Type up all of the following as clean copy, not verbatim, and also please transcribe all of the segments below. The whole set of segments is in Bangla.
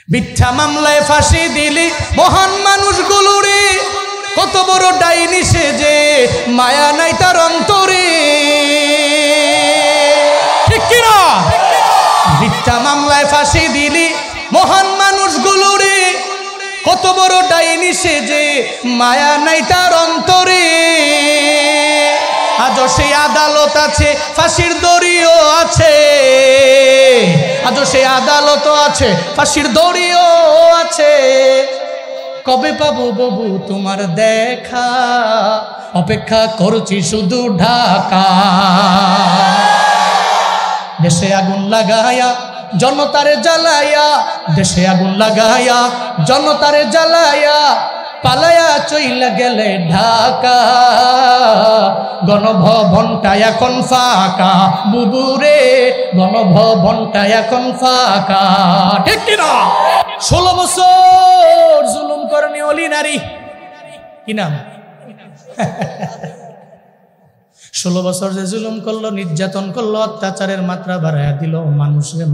মিথ্যা মামলায় ফাঁসি দিলি মহান মানুষগুলোরে, কত বড় ডাইনি সেজে মায়া নাই তার অন্তরে, ঠিক কিনা? মিথ্যা মামলায় ফাঁসি দিলি মহান মানুষগুলোরে, কত বড় ডাইনি সেজে মায়া নাই তার অন্তরে। আজও সেই আদালত আছে, ফাঁসির দড়িও আছে, আজও সেই আদালত আছে, ফাঁসির দড়িও আছে। কবে পাবো বাবু তোমার দেখা, অপেক্ষা করছি শুধু ঢাকা। দেশে আগুন লাগায়া জনতারে জ্বালায়া, দেশে আগুন লাগায়া জনতারে জ্বালায়া, পালায়া চইলা গেলে ঢাকা। গণভবনটা এখন ফাঁকা বুবুরে, গণভবনটা এখন ফাঁকা, ঠিক কিনা? 16 বছর জুলুম করনি অলি নারী, কি নাম? 16 বছর যে জুলুম করলো, নির্যাতন করলো, অত্যাচারের মাত্রা বাড়াইয়া দিল,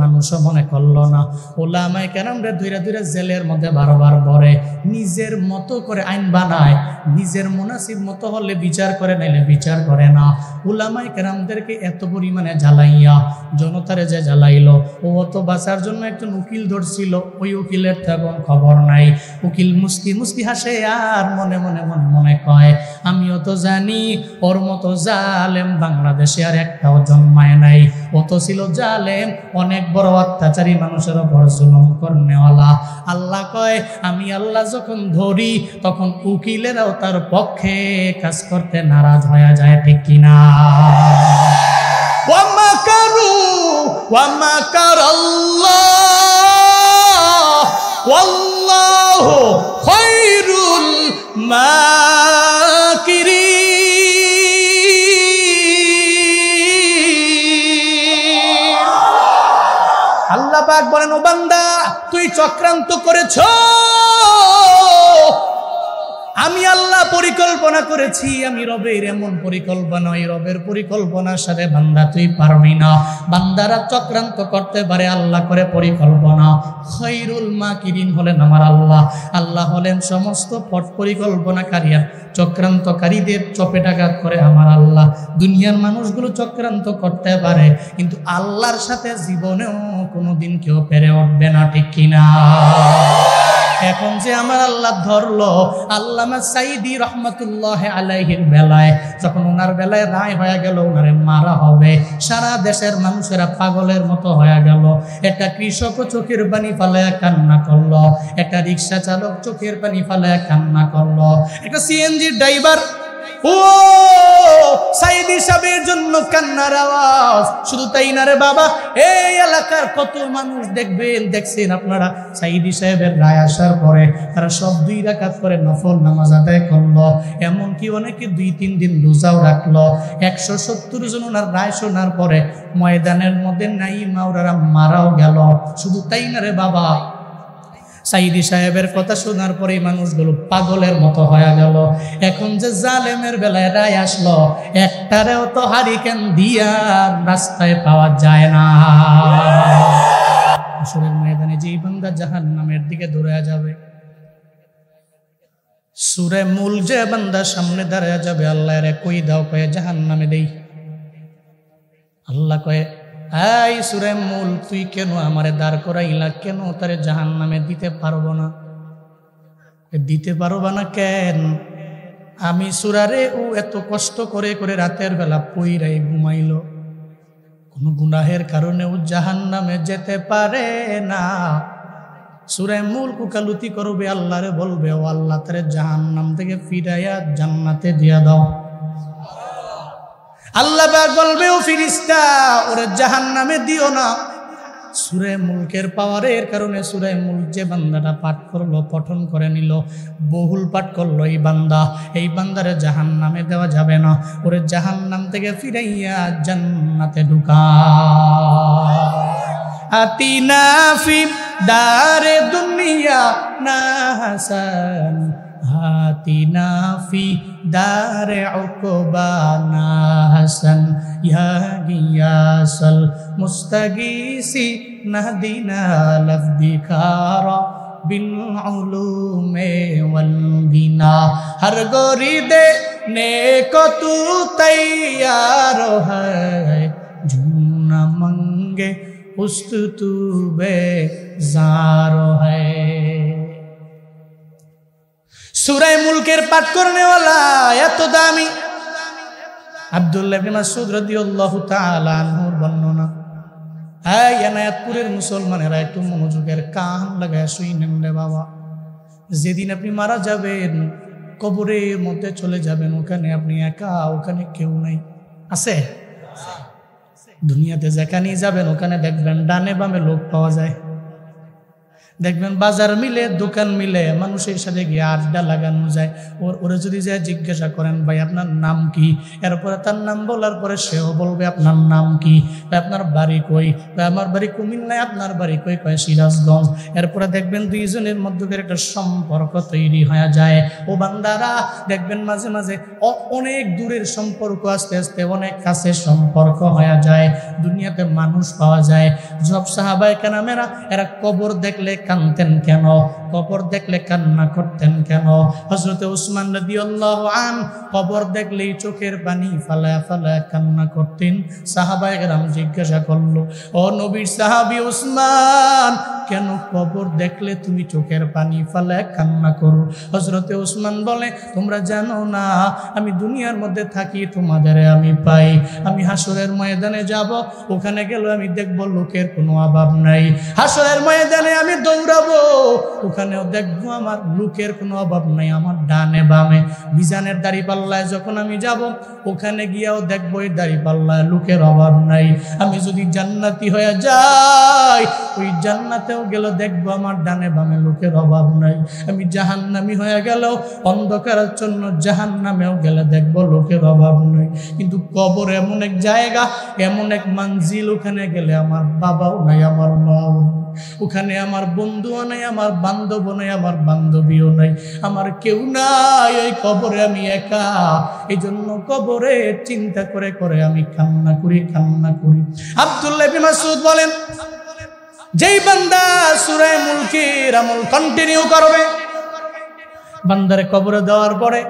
মানুষও মনে করলো না। ওলামায়ে কেরামরে ধইরা ধইরা জেলের মধ্যে বারবার ভরে, নিজের মতো করে আইন বানায়, নিজের মুনাসিব মতো হলে বিচার করে, নাইলে বিচার করে না। ওলামায়ে কেরামদেরকে এত পরিমাণে জ্বালাইয়া জনতারে যে জ্বালাইলো, ও অত বাঁচার জন্য একজন উকিল ধরছিল, ওই উকিলের তেমন খবর নাই। উকিল মুস্কি মুস্কি হাসে আর মনে মনে মনে মনে কয়, আমিও তো জানি ওর মতো জালেম বাংলাদেশে আর একটাও জন্মায় নাই। ও তো ছিল জালেম, অনেক বড় অত্যাচারী, মানুষের উপর জুলুম করনেওয়ালা। আল্লাহ কয়, আমি আল্লাহ যখন ধরি তখন উকিলেরাও তার পক্ষে কাজ করতে নারাজ হয়ে যায়, ঠিক কিনা? ওয়া মাকারু ওয়া মাকারাল্লাহ ওয়াল্লাহু খায়রুল মাকিরিন। আল্লাহ পাক বলেন, ও বান্দা তুই চক্রান্ত করেছ, আমি আল্লাহ পরিকল্পনা করেছি। আমি রবের এমন পরিকল্পনা, ওই রবের পরিকল্পনার সাথে বান্দা তুই পারবি না। বান্দারা চক্রান্ত করতে পারে, আল্লাহ করে পরিকল্পনা। খায়রুল মাকিরিন হলেন আমার আল্লাহ। আল্লাহ হলেন সমস্ত পরিকল্পনাকারী, চক্রান্তকারীদের চপেটাঘাত করে আমার আল্লাহ। দুনিয়ার মানুষগুলো চক্রান্ত করতে পারে, কিন্তু আল্লাহর সাথে জীবনেও কোনোদিন কেউ পেরে উঠবে না, ঠিক কিনা? এখন যে আমার আল্লাহ ধরলো, আল্লামা সাইদি রহমাতুল্লাহ আলাইহির বেলায় যখন ওনার বেলায় রায় হয়ে গেল, ওনারে মারা হবে, সারা দেশের মানুষেরা পাগলের মতো হয়ে গেল। একটা কৃষক চোখের পানি ফালায়া কান্না করলো, একটা রিক্সা চালক চোখের পানি ফালায়া কান্না করলো, একটা সিএনজি ড্রাইভার ও সাইদি সাহেবের জন্য কান্নার আওয়াজ। শুধু তাই না রে বাবা, এই এলাকার কত মানুষ দেখছেন আপনারা, সাইদি সাহেবের রায় আসার পরে তারা সব 2 রাকাত করে নফল নামাজ আদায় করলো, এমনকি অনেকে 2-3 দিন রোজাও রাখলো। 170 জন ওনার রায় শোনার পরে ময়দানের মধ্যে নাই মাওরারা মারাও গেল। শুধু তাই না রে বাবা, সাইদি সাহেবের কথা শোনার পরে মানুষগুলো পাগলের মতো হয়ে গেল। এখন যে জালেমের বেলায় রায় আসলো, একটারেও তো হারিকেন দিয়া রাস্তায় পাওয়া যায় না। আসরের ময়দানে যেই বান্দা জাহান্নামের দিকে দৌড়ে যাবে, সূরা মুল যে বান্দা সামনে দাঁড়ায় যাবে, আল্লাহ রে কই দাও, কয়ে জাহান্নামে দেই। আল্লাহ কয়ে, এই সূরা মুল তুই কেন আমারে দাঁড় করাইলা, কেন তারে জাহান্নামে দিতে পারবো না? দিতে পারবা না কেন? আমি সূরারে ও এত কষ্ট করে করে রাতের বেলা পইরাই ঘুমাইলো, কোন গুনাহের কারণে ও জাহান্নামে যেতে পারে না। সূরা মুল কুকালুতি করবে, আল্লাহরে বলবে, ও আল্লাহ তারে জাহান্নাম থেকে ফিরাইয়া জান্নাতে দিয়া দাও। আল্লাহ পাক বলবে, ও ফেরেশতা ওরে জাহান্নামে দিও না। সূরা মুলকের পাওয়ারের কারণে সূরা মুলক যে বান্দাটা পাঠ করলো, পঠন করে নিল, বহুল পাঠ করলো, এই বান্দারে জাহান্নামে দেওয়া যাবে না, ওরে জাহান্নাম থেকে ফিরাইয়া জান্নাতে ঢুকা। আতিনা ফি দারে দুনিয়া না হাসান হাতিনা ফি দারে উকবানা হাসান ইয়া গিয়াসাল মুস্তাগীসি নাহদিনা লফদিকারা বিল উলুমে ওয়াল গিনা হর গরিদে নেকো তু তৈয়ার হ্যায় ঝুনা মঙ্গে উস্ত তু বেজার হ্যায়। সূরা মুলকের পাঠ করনেওয়ালা এত দামি আব্দুল্লাহ ইবনে মাসউদ রাদিয়াল্লাহু তাআলা আনহুর বর্ণনা। এই এনায়েতপুরের মুসলমানেরা একটু মনোযোগের কান লাগায় শুনেন রে বাবা। যেদিন আপনি মারা যাবেন, কবরের মধ্যে চলে যাবেন, ওখানে আপনি একা, ওখানে কেউ নাই। আছে? দুনিয়াতে যেখানেই যাবেন ওখানে দেখবেন ডানে বামে লোক পাওয়া যায়। দেখবেন বাজার মিলে, দোকান মিলে, মানুষের সাথে গিয়ে আড্ডা লাগানো যায়। ওরা যদি যায় জিজ্ঞাসা করেন ভাই আপনার নাম কি, এরপরে তার নাম বলার পরে সেও বলবে আপনার নাম কি, আপনার বাড়ি কই, আমার বাড়ি কুমিল্লায়, আপনার বাড়ি কই, কয় সিরাজগঞ্জ। এরপরে দেখবেন দুইজনের মধ্যে একটা সম্পর্ক তৈরি হয়ে যায়। ও বান্দারা দেখবেন মাঝে মাঝে অনেক দূরের সম্পর্ক আস্তে আস্তে অনেক কাছের সম্পর্ক হয়ে যায়। দুনিয়াতে মানুষ পাওয়া যায়। সব সাহাবায়ে কেরামেরা এরা কবর দেখলে কানতেন কেন, কবর দেখলে কান্না করতেন কেন? হযরতে উসমান রাদিয়াল্লাহু আনহু কবর দেখলেই চোখের পানি ফালায়া ফালায়া কান্না করতেন। সাহাবায়ে কেরাম জিজ্ঞাসা করলো, ও নবীর সাহাবী উসমান, কেন কবর দেখলে তুমি চোখের পানি ফালায়া কান্না করো? হযরতে উসমান বলে, তোমরা জানো না আমি দুনিয়ার মধ্যে থাকি, তোমাদের আমি পাই। আমি হাসরের ময়দানে যাব, ওখানে গেলে আমি দেখব লোকের কোনো অভাব নাই। হাসরের ময়দানে আমি দৌড়াবো, ওখানেও দেখবো আমার লোকের কোনো অভাব নাই। আমার ডানে বামে মিজানের দাড়িপাল্লায় যখন আমি যাব, ওখানে গিয়েও দেখবো এই দাড়িপাল্লায় লোকের অভাব নাই। আমি যদি জান্নাতি হয়ে যাই, ওই জান্নাতেও গেলে দেখবো আমার ডানে বামে লোকের অভাব নাই। আমি জাহান্নামী হয়ে গেলেও অন্ধকারের জন্য জাহান্নামেও গেলে দেখবো লোকের অভাব নাই। কিন্তু কবর এমন এক জায়গা, এমন এক মঞ্জিল, ওখানে গেলে আমার বাবাও নাই, আমার মাও নাই, ওখানে আমার বন্ধুও নাই, আমার বান্ধবও নাই, আমার বান্ধবীও নাই, আমার কেউ নাই। ওই কবরে আমি একা। এই জন্য কবরে চিন্তা করে করে আমি কান্না করি, কান্না করি। আব্দুল্লাহ ইবনে মাসউদ বলেন, যেই বান্দা সূরা মুলকের আমল কন্টিনিউ করবে, বান্দারে কবরে দেওয়ার পরে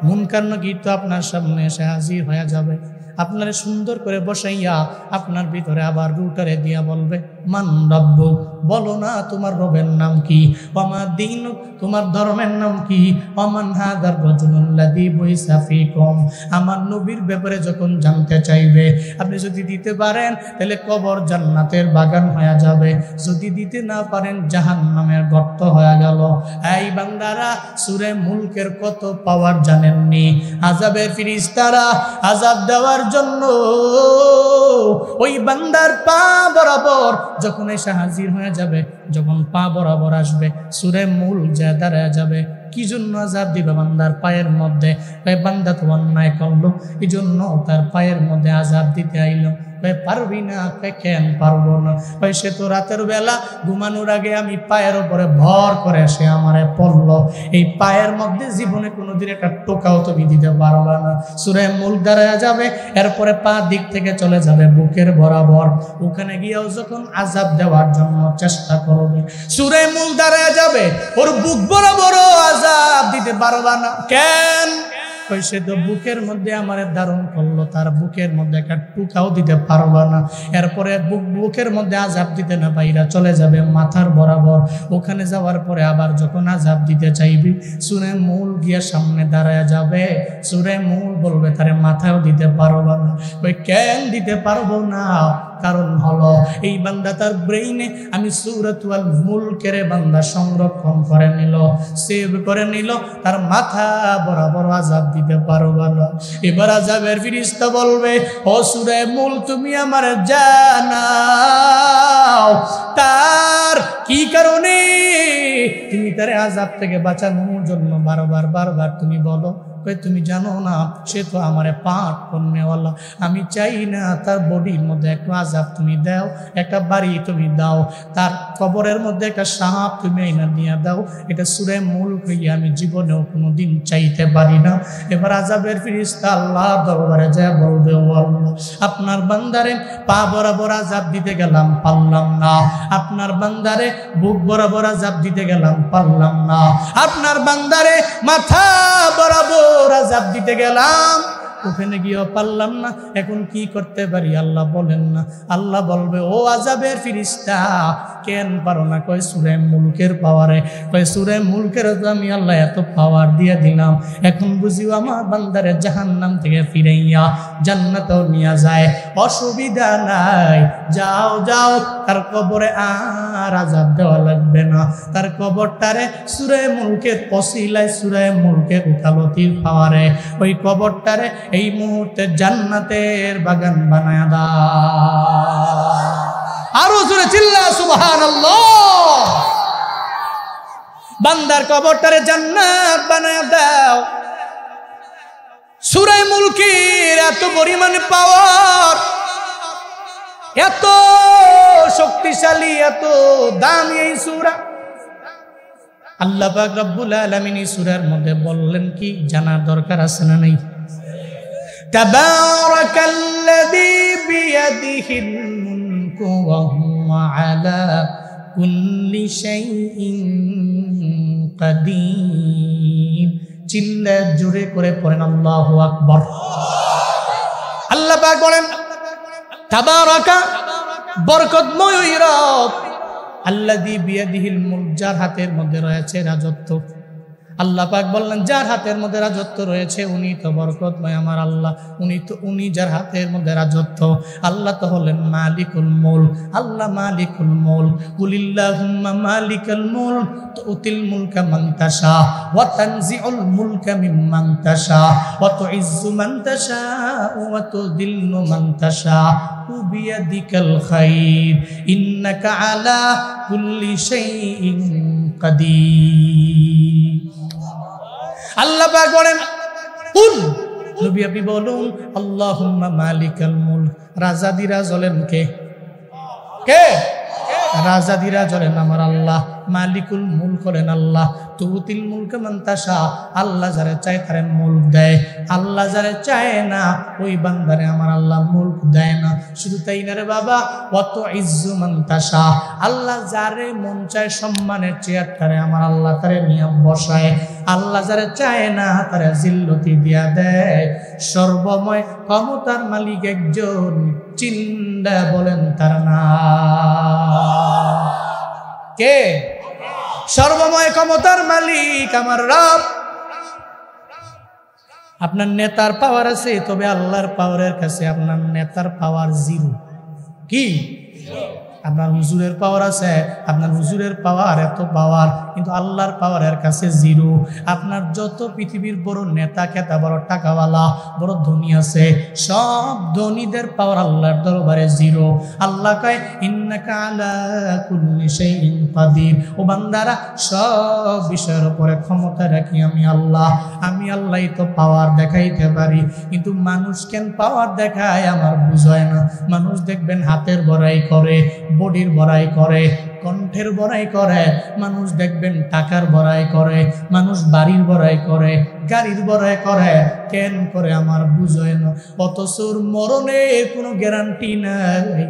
মুনকার নাকির তো আপনার সামনে এসে হাজির হয়ে যাবে। আপনারে সুন্দর করে বসাইয়া আপনার ভিতরে আবার রুটারে দিয়া বলবে, মান রব্বুক, বলো না তোমার রবের নাম কি, ওমা দীনুক, তোমার ধর্মের নাম কি, ওমান হাদার রাজুলুল্লাযী বুইসা ফীকুম। আমার নবীর ব্যাপারে যখন জানতে চাইবে, আপনি যদি দিতে পারেন তাহলে কবর জান্নাতের বাগান হয়ে যাবে, যদি দিতে না পারেন জাহান্নামের গর্ত হয়ে গেল। এই বান্দারা, সূরা মুলকের কত পাওয়ার জানেননি? আযাবের ফেরেশতারা আযাব দেওয়ার জন্য ওই বান্দার পা বরাবর যখন এসে হাজির হয়ে যাবে, যখন পা বরাবর আসবে, সূরা মুল যা দাঁড়ায় যাবে। কি জন্য আযাব দিবে বান্দার পায়ের মধ্যে? বান্দা তো অন্যায় করলো, এই জন্য তার পায়ের মধ্যে আযাব দিতে আইলো। পারবি না? কেন পারবো না? সে তো রাতের বেলা ঘুমানোর আগে আমি পায়ের উপরে ভর করে সে আমারে পড়লো, এই পায়ের মধ্যে জীবনে কোনোদিন একটা টোকাও তুমি দিতে পারবা না। সূরা মুলক দাঁড়ায় যাবে, এরপরে পা দিক থেকে চলে যাবে বুকের বরাবর, ওখানে গিয়েও যখন আযাব দেওয়ার জন্য চেষ্টা করবে, সূরা মুলক দাঁড়ায় যাবে, ওর বুক বরাবরও আযাব দিতে পারবা না। কেন? সে তো বুকের মধ্যে আমার ধারণ করলো, তার বুকের মধ্যে একটা টুকাও দিতে পারবা না। এরপরে বুকের মধ্যে আযাব দিতে না পাইরা চলে যাবে মাথার বরাবর, ওখানে যাওয়ার পরে আবার যখন আযাব দিতে চাইবি, সূরা মুল গিয়ে সামনে দাঁড়ায় যাবে, সূরা মুল বলবে তারে মাথাও দিতে পারবা না। কেন দিতে পারবো না? কারণ হলো এই বান্দা তার ব্রেইনে আমি সূরাতুল মুলকের বান্দা সংরক্ষণ করে নিল, সেভ করে নিল, তার মাথা বরাবর আযাব দিতে পারবা না। এবার আযাবের ফেরেশতা বলবে, ও সূরা মুল, তুমি আমার জানাও তার কি কারণে তুমি তারে আযাব থেকে বাঁচানোর জন্য বারবার বারবার তুমি বলো, কই তুমি জানো না সে তো আমারে পাক করনেওয়ালা, আমি চাই না তার বডির মধ্যে একটু আযাব তুমি দাও, একটা বাড়ি তুমি দাও, তার কবরের মধ্যে একটা সাপ তুমি আইনা দিয়া দাও। এটা সূরা মুলক হইয়া আমি জীবনেও কোনোদিন চাইতে পারি না। এবার আযাবের ফেরেশতা আল্লাহ দরবারে যায় বলবে, ও আল্লাহ, আপনার বান্দারে পা বরাবর আযাব দিতে গেলাম পারলাম না, আপনার বান্দারে বুক বরাবর আযাব দিতে গেলাম পারলাম না, আপনার বান্দারে মাথা বরাবর আযাব দিতে গেলাম, ওখানে গিয়েও পারলাম না, এখন কি করতে পারি আল্লাহ বলেন না। আল্লাহ বলবে, ও আযাবের ফেরেশতা কেন পারো না? কয় সূরা মুলকের পাওয়ারে। কয় সূরা মুলকের আমি আল্লাহ এত পাওয়ার দিয়ে দিলাম, এখন বুঝিও আমার বান্দারে জাহান্নাম থেকে ফিরাইয়া জান্নাতেও নিয়ে যায়, অসুবিধা নাই, যাও যাও, তার কবরে আর আযাব দেওয়া লাগবে না, তার কবরটারে সূরা মুলকের পসিলায় সূরা মুলকের উকালতির পাওয়ারে ওই কবরটারে এই মুহূর্তে জান্নাতের বাগান বানায়া দাও। আরো জোরে চিল্লা সুবহানাল্লাহ। বান্দার কবরটারে জান্নাত বানায়া দাও। সূরা মুলকের এত পরিমাণে পাওয়ার, এত শক্তিশালী, এত দামি এই সূরা। আল্লাহ পাক রব্বুল আলামিন এই সূরার মধ্যে বললেন কি, জানার দরকার আছে না নাই? তাবারাকাল্লাযী বিয়াদিহিল মুলকু ওয়া হুয়া আলা কুল্লি শাইইন কাদির। চিল্লা জোরে করে পড়েন আল্লাহু আকবার। আল্লাহ পাক বলেন, তাবারাকা বরকতময় ওই রব, আল্লাযী বিয়াদিহিল মুলক, যার হাতের মধ্যে রয়েছে রাজত্ব। আল্লাহ পাক বললেন, যার হাতের মধ্যে রাজত্ব রয়েছে উনি তো বরকতময় আমার আল্লাহ, উনি যার হাতের মধ্যে রাজত্ব। আল্লাহ তো হলেন মালিকুল মুলক, আল্লাহ মালিকুল মুলক। কুলিল্লাহুম্মা মালিকাল মুলক তুতিল মুলকা মান তাশা ওয়া তানজিউল মুলকা মিম্মান তাশা ওয়া তুইজ্জু মান তাশা ওয়া তুযিল্লু মান তাশা বিয়াদিকাল খাইর ইন্নাকা আলা কুল্লি শাইইন কাদির। আল্লাহ পাক বলেন, কুল নবী আপনি বলুন, আল্লাহুম্মা মালিকাল মুলক, রাজাদিরা জ্বলেন কে? কে? রাজাদিরা জ্বলেন আমার আল্লাহ, মালিকুল মুলক হলেন আল্লাহ। তুতিল মুলকা মান তাশা, আল্লাহ যারে চায় তারে মুলক দেয়, আল্লাহ যারে চায় না ওই বান্দারে আমার আল্লাহ মুলক দেয় না। শুধু তাই না রে বাবা, ওয়া তুইজ্জু মান তাশা, আল্লাহ যারে মন চায় সম্মানের চেয়ারটারে আমার আল্লাহ তারে নিয়ে বসায়, আল্লাহ যারে চায় না তারে জিল্লতি দিয়া দেয়। সর্বময় ক্ষমতার মালিক একজন, চিল্লা বলেন তার নাম কে? সর্বময় ক্ষমতার মালিক আমার রব। আপনার নেতার পাওয়ার আছে, তবে আল্লাহর পাওয়ারের কাছে আপনার নেতার পাওয়ার জিরো। কি? আপনার হুজুরের পাওয়ার আছে, আপনার হুজুরের পাওয়ার এত পাওয়ার, কিন্তু আল্লাহর পাওয়ারের কাছে জিরো। আপনার যত পৃথিবীর বড় নেতা খেতা, বড় টাকাওয়ালা, বড় ধনী আছে, সব ধনীদের পাওয়ার আল্লাহর দরবারে জিরো। আল্লাহ কয়, ইন্নাকা আলা কুল্লি শাইইন কাদির। ও বান্দারা, সব বিষয়ের উপরে ক্ষমতা রাখি আমি আল্লাহ। আমি আল্লাহই তো পাওয়ার দেখাইতে পারি, কিন্তু মানুষ কেন পাওয়ার দেখায় আমার বুঝায় না। মানুষ দেখবেন হাতের বড়াই করে, বডির বড়াই করে, কণ্ঠের বড়াই করে, মানুষ দেখবেন টাকার বড়াই করে, মানুষ বাড়ির বড়াই করে, গাড়ির বড়াই করে, কেন করে আমার বুঝায় না। অথচ মরণের কোনো গ্যারান্টি নাই।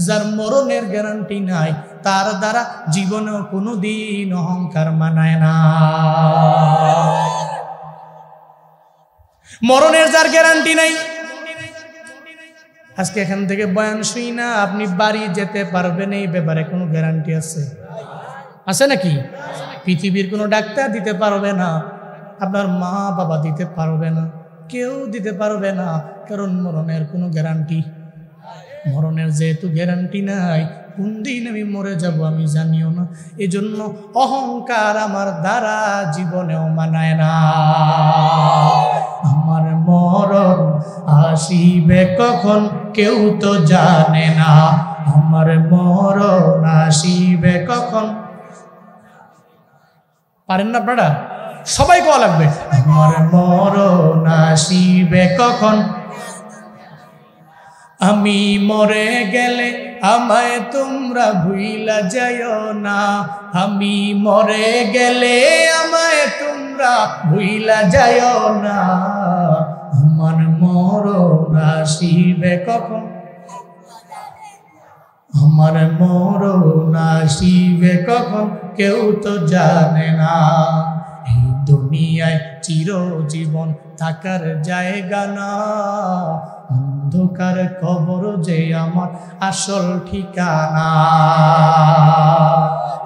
যার মরণের গ্যারান্টি নাই তার দ্বারা জীবনেও কোনোদিন অহংকার মানায় না। মরণের যার গ্যারান্টি নাই, আজকে এখান থেকে বয়ান শুই না আপনি বাড়ি যেতে পারবেন, এই ব্যাপারে কোনো গ্যারান্টি আছে? আছে নাকি? পৃথিবীর কোনো ডাক্তার দিতে পারবে না, আপনার মা বাবা দিতে পারবে না, কেউ দিতে পারবে না, কারণ মরণের কোনো গ্যারান্টি। মরণের যেহেতু গ্যারান্টি নাই, কোন দিন আমি মরে যাব আমি জানিও না। এজন্য অহংকার আমার দ্বারা জীবনেও মানায় না। আমার মরণ আসিবে কখন কেউ তো জানে না, আমার মরণ আসিবে কখন। পারেন না আপনারা? সবাই কোয়া লাগবে আমার মরণ আসিবে কখন, আমি মরে গেলে আমায় তোমরা ভুইলা যাইও না, আমি মরে গেলে আমায় তোমরা ভুইলা যাইও না, আমার মরণ আসিবে কখন, আমার মরণ আসিবে কখন কেউ তো জানে না। এই দুনিয়ায় চিরজীবন থাকার জায়গা না, অন্ধকার কবর যে আমার আসল ঠিকানা।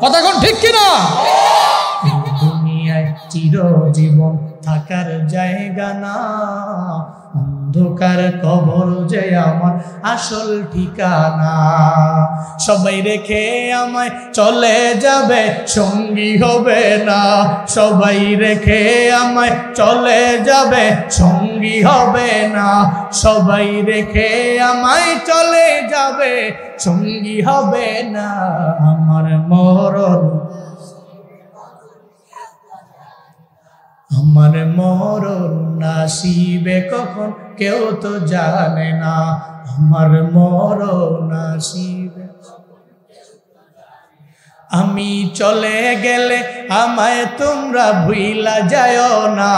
কথা কোন ঠিক কিনা? এই দুনিয়ায় চিরজীবন থাকার জায়গা না, অন্ধকার কবর যে আমার আসল ঠিকানা। সবাই রেখে আমায় চলে যাবে সঙ্গী হবে না, সবাই রেখে আমায় চলে যাবে সঙ্গী হবে না, সবাই রেখে আমায় চলে যাবে সঙ্গী হবে না, আমার মরণ, আমার মরণ আসিবে কখন কেউ তো জানে না, আমার মরণ আসিবে। আমি চলে গেলে আমায় তোমরা ভুইলা যাও না,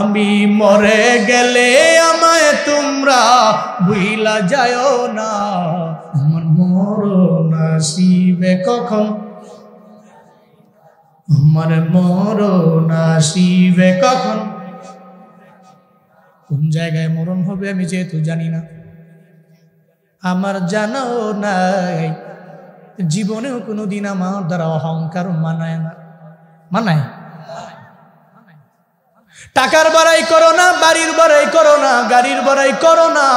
আমি মরে গেলে আমায় তোমরা ভুইলা যাও না, আমার মরণ আসিবে কখন, আমার মরণ আসিবে কখন। কোন জায়গায় মরণ হবে আমি যেহেতু জানি না, আমার জানাও নাই, জীবনেও কোনোদিন আমার দ্বারা অহংকার মানায় না, মানায়। টাকার বাড়াই করো না, বাড়ির বাড়াই করো না, গাড়ির বাড়াই করো না,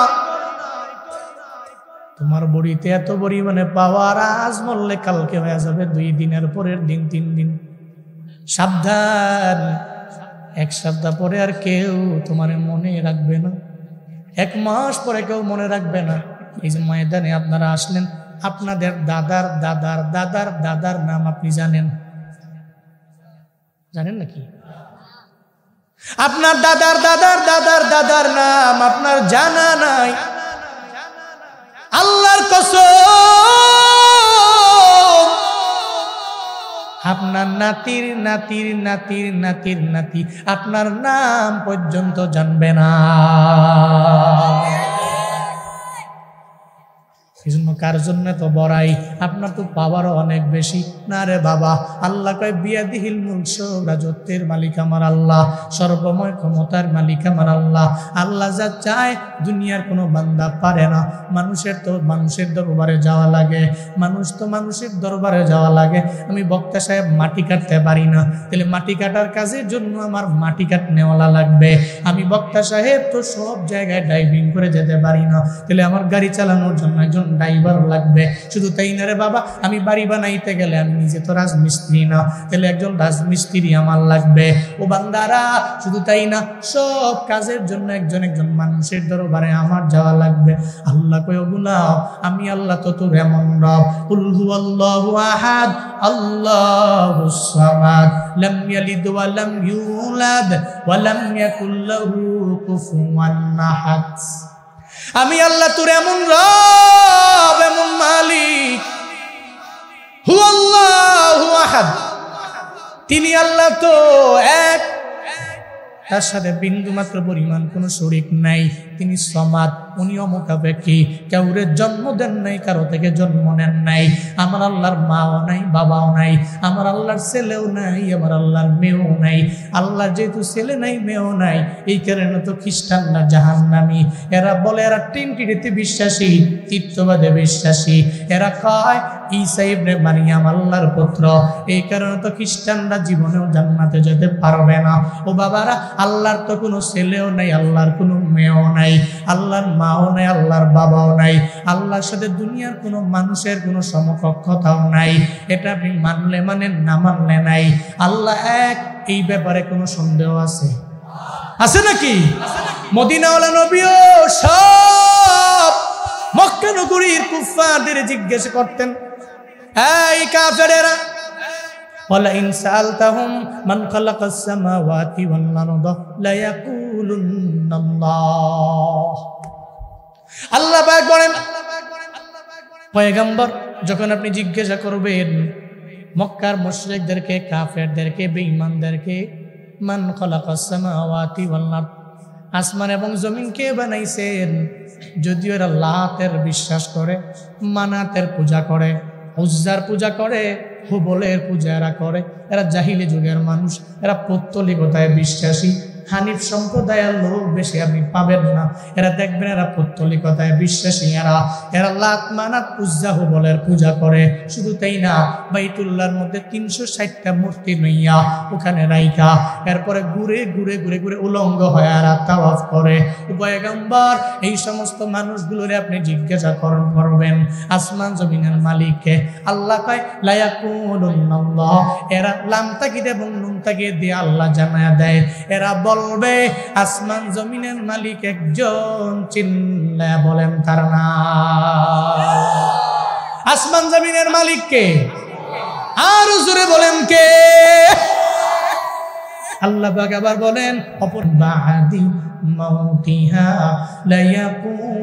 তোমার বড়িতে এত পরিমাণে পাওয়ার আজ মরলে কালকে হয়ে যাবে 2 দিনের পরের দিন 3 দিন। সাবধান, 1 সপ্তাহ পরে আর কেউ তোমার মনে রাখবে না, 1 মাস পরে কেউ মনে রাখবে না। এই যে ময়দানে আপনারা আসলেন, আপনাদের দাদার দাদার দাদার দাদার নাম আপনি জানেন? জানেন নাকি? আপনার দাদার দাদার দাদার দাদার নাম আপনার জানা নাই। আল্লাহর কসম, আপনার নাতির নাতির নাতির নাতির নাতি আপনার নাম পর্যন্ত জানবে না। সেজন্য কার জন্য তো বড়াই, আপনার তো পাওয়ারও অনেক বেশি না রে বাবা। আল্লাহ কয় বিয়াদিহিল মুলক, রাজত্বের মালিক আমার আল্লাহ, সর্বময় ক্ষমতার মালিক আমার আল্লাহ। আল্লাহ যা চায় দুনিয়ার কোনো বান্দা পারে না। মানুষের তো মানুষের দরবারে যাওয়া লাগে, মানুষ তো মানুষের দরবারে যাওয়া লাগে। আমি বক্তা সাহেব মাটি কাটতে পারি না, তাহলে মাটি কাটার কাজের জন্য আমার মাটি কাটনেওয়ালা লাগবে। আমি বক্তা সাহেব তো সব জায়গায় ড্রাইভিং করে যেতে পারি না, তাহলে আমার গাড়ি চালানোর জন্য একজন ড্রাইভার লাগবে। শুধু তাই না রে বাবা, আমি বাড়ি বানাইতে গেলে আমি নিজে তো রাজমিস্ত্রি না, তাহলে একজন রাজমিস্ত্রি আমার লাগবে। ও বান্দারা, শুধু তাই না, সব কাজের জন্য একজন একজন মানুষের দরবারে আমার যাওয়া লাগবে। আল্লাহ কয় গুলাম, আমি আল্লাহ তো তোর এমন রব, কুল হুয়াল্লাহু আহাদ আল্লাহুস সামাদ লাম ইয়ালিদ ওয়া লাম ইউলাদ ওয়া লাম ইয়াকুল লাহু কুফুয়ান আহাদ। আমি আল্লাহ তোর এমন রব, এমন মালিক, হুয়াল্লাহু আহাদ, তিনি আল্লাহ তো এক, তার সাথে বিন্দু মাত্র পরিমাণ কোনো শরীক নাই। তিনি সমাদ, উনি অমুখাপেক্ষী, কাউরে জন্ম দেন নাই, কারো থেকে জন্ম নেন নাই। আমার আল্লাহর মাও নাই, বাবাও নাই, আমার আল্লাহর ছেলেও নাই, আমার আল্লাহর মেয়েও নাই। আল্লাহর যেহেতু ছেলে নাই, মেয়েও নাই, এই কারণে তো খ্রিস্টানরা জাহান্নামী। এরা বলে এরা ট্রিনিটিতে বিশ্বাসী, তৃতীয়বাদে বিশ্বাসী। এরা কয় ঈসা ইবনে মারিয়াম আল্লাহর পুত্র, এই কারণে তো খ্রিস্টানরা জীবনেও জান্নাতে যেতে পারবে না। ও বাবারা, আল্লাহর তো কোনো ছেলেও নাই, আল্লাহর কোনো মেয়েও নাই, আল্লাহর মাও নাই, আল্লাহর বাবাও নাই। আল্লাহর সাথে দুনিয়ার কোনো মানুষের কোনো সমকক্ষতাও নাই। এটা আপনি মানলে মানেন, না মানলে নাই। আল্লাহ এক, এই ব্যাপারে কোনো সন্দেহ আছে? আছে নাকি? মদিনাওয়ালা নবীও সব মক্কা নগরীর কুফফারদের জিজ্ঞেস করতেন, এই কাফেরেরা, ওয়ালাইন সাআলতাহুম মান খালাকাস সামাওয়াতি ওয়াল আরদা লায়াকুলুন্নাল্লাহ। আল্লাহ পাক বলেন, পয়গম্বর যখন আপনি জিজ্ঞাসা করবেন মক্কার মুশরিকদেরকে, কাফেরদেরকে, বেঈমানদেরকে, মান খালাকাস সামাওয়াতি ওয়াল আরদ, আসমান এবং জমিন কে বানাইছেন, যদিও এরা লাতের বিশ্বাস করে, মানাতের পূজা করে, উজ্জার পূজা করে, হুবলের পূজা এরা করে, এরা জাহিলি যুগের মানুষ, এরা পৌত্তলিকতায় বিশ্বাসী। হানিফ সম্প্রদায়ের লোক বেশি আপনি পাবেন না, এরা দেখবেন এরা পৌত্তলিকতায় বিশ্বাসী, এরা লাত মানাত উজ্জা হুবলের পূজা করে। শুধু তাই না, বাইতুল্লাহর মধ্যে 360টা মূর্তি নইয়া ওখানে রাইখা এরপরে ঘুরে ঘুরে ঘুরে ঘুরে উলঙ্গ হয়ে এরা তাওয়াফ করে। পয়গম্বর এই সমস্ত মানুষগুলোরে আপনি জিজ্ঞাসা করবেন আসমান জমিনের মালিককে। আল্লাহ কয় লায়াকুলুন্নাল্লাহ, এরা লাম তাকিদ এবং নুন তাকিদ দিয়ে আল্লাহ জানায়া দেয়, এরা বলবে আসমান জমিনের মালিক একজন, চিল্লায়া বলেন তার নাম। আসমান জমিনের মালিক কে? আর জোরে বলেন কে? আল্লাহ পাক আবার বলেন, অপর বাদি মাউতিহা লায়াকুলুন্নাল্লাহ,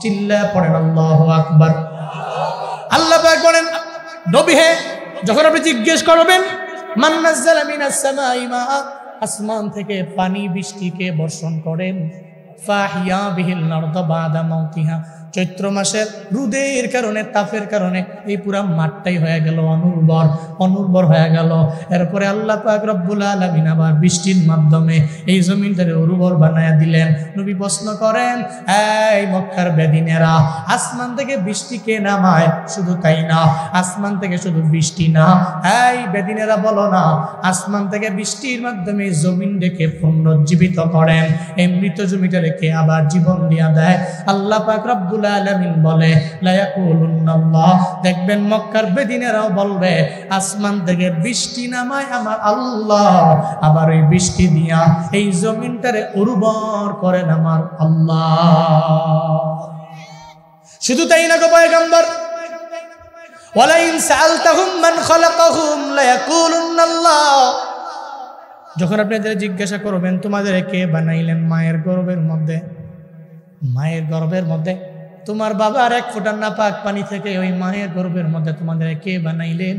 চিল্লায়া পড়েন আল্লাহু আকবার। আল্লাহ পাক বলেন, নবী হে যখন আপনি জিজ্ঞেস করবেন মান নাযালা মিনাস সামাই মা, আসমান থেকে পানি বৃষ্টিকে বর্ষণ করেন, ফাহিয়া বিহিল আরদ বাদা মাউতিহা, চৈত্র মাসের রোদের কারণে, তাপের কারণে এই পুরা মাঠটাই হয়ে গেল অনুর্বর হয়ে গেল। এরপরে আল্লাহ পাক রব্বুল আলামিন আবার বৃষ্টির মাধ্যমে এই জমিনটাকে উর্বর বানায়া দিলেন। নবী প্রশ্ন করেন, এই মক্কার বেদিনেরা, আসমান থেকে বৃষ্টি কে নামায়? শুধু তাই না, আসমান থেকে শুধু বৃষ্টি না, এই বেদিনেরা বলো না, আসমান থেকে বৃষ্টির মাধ্যমে জমিন রেখে পুনরুজ্জীবিত করেন, এই মৃত জমিটা রেখে আবার জীবন দিয়া দেয়। আল্লাহ পাক রব্বুল আলামিন বলে লায়াকুলুন্নাল্লাহ, দেখবেন মক্কার বেদিনেরাও বলবে আসমান থেকে বৃষ্টি নামায় আমার আল্লাহ, আবার ওই বৃষ্টি দিয়া এই জমিনটারে উর্বর করেন আমার আল্লাহ। শুধু তাই না গো পয়গম্বর, ওয়ালাইন সাআলতাহুম মান খালাকাহুম লায়াকুলুন্নাল্লাহ, যখন আপনি এদের জিজ্ঞাসা করবেন তোমাদের কে বানাইলেন মায়ের গর্ভের মধ্যে, তোমার বাবার এক ফোঁটা নাপাক পানি থেকে ওই মায়ের গর্ভের মধ্যে তোমাদের কে বানাইলেন,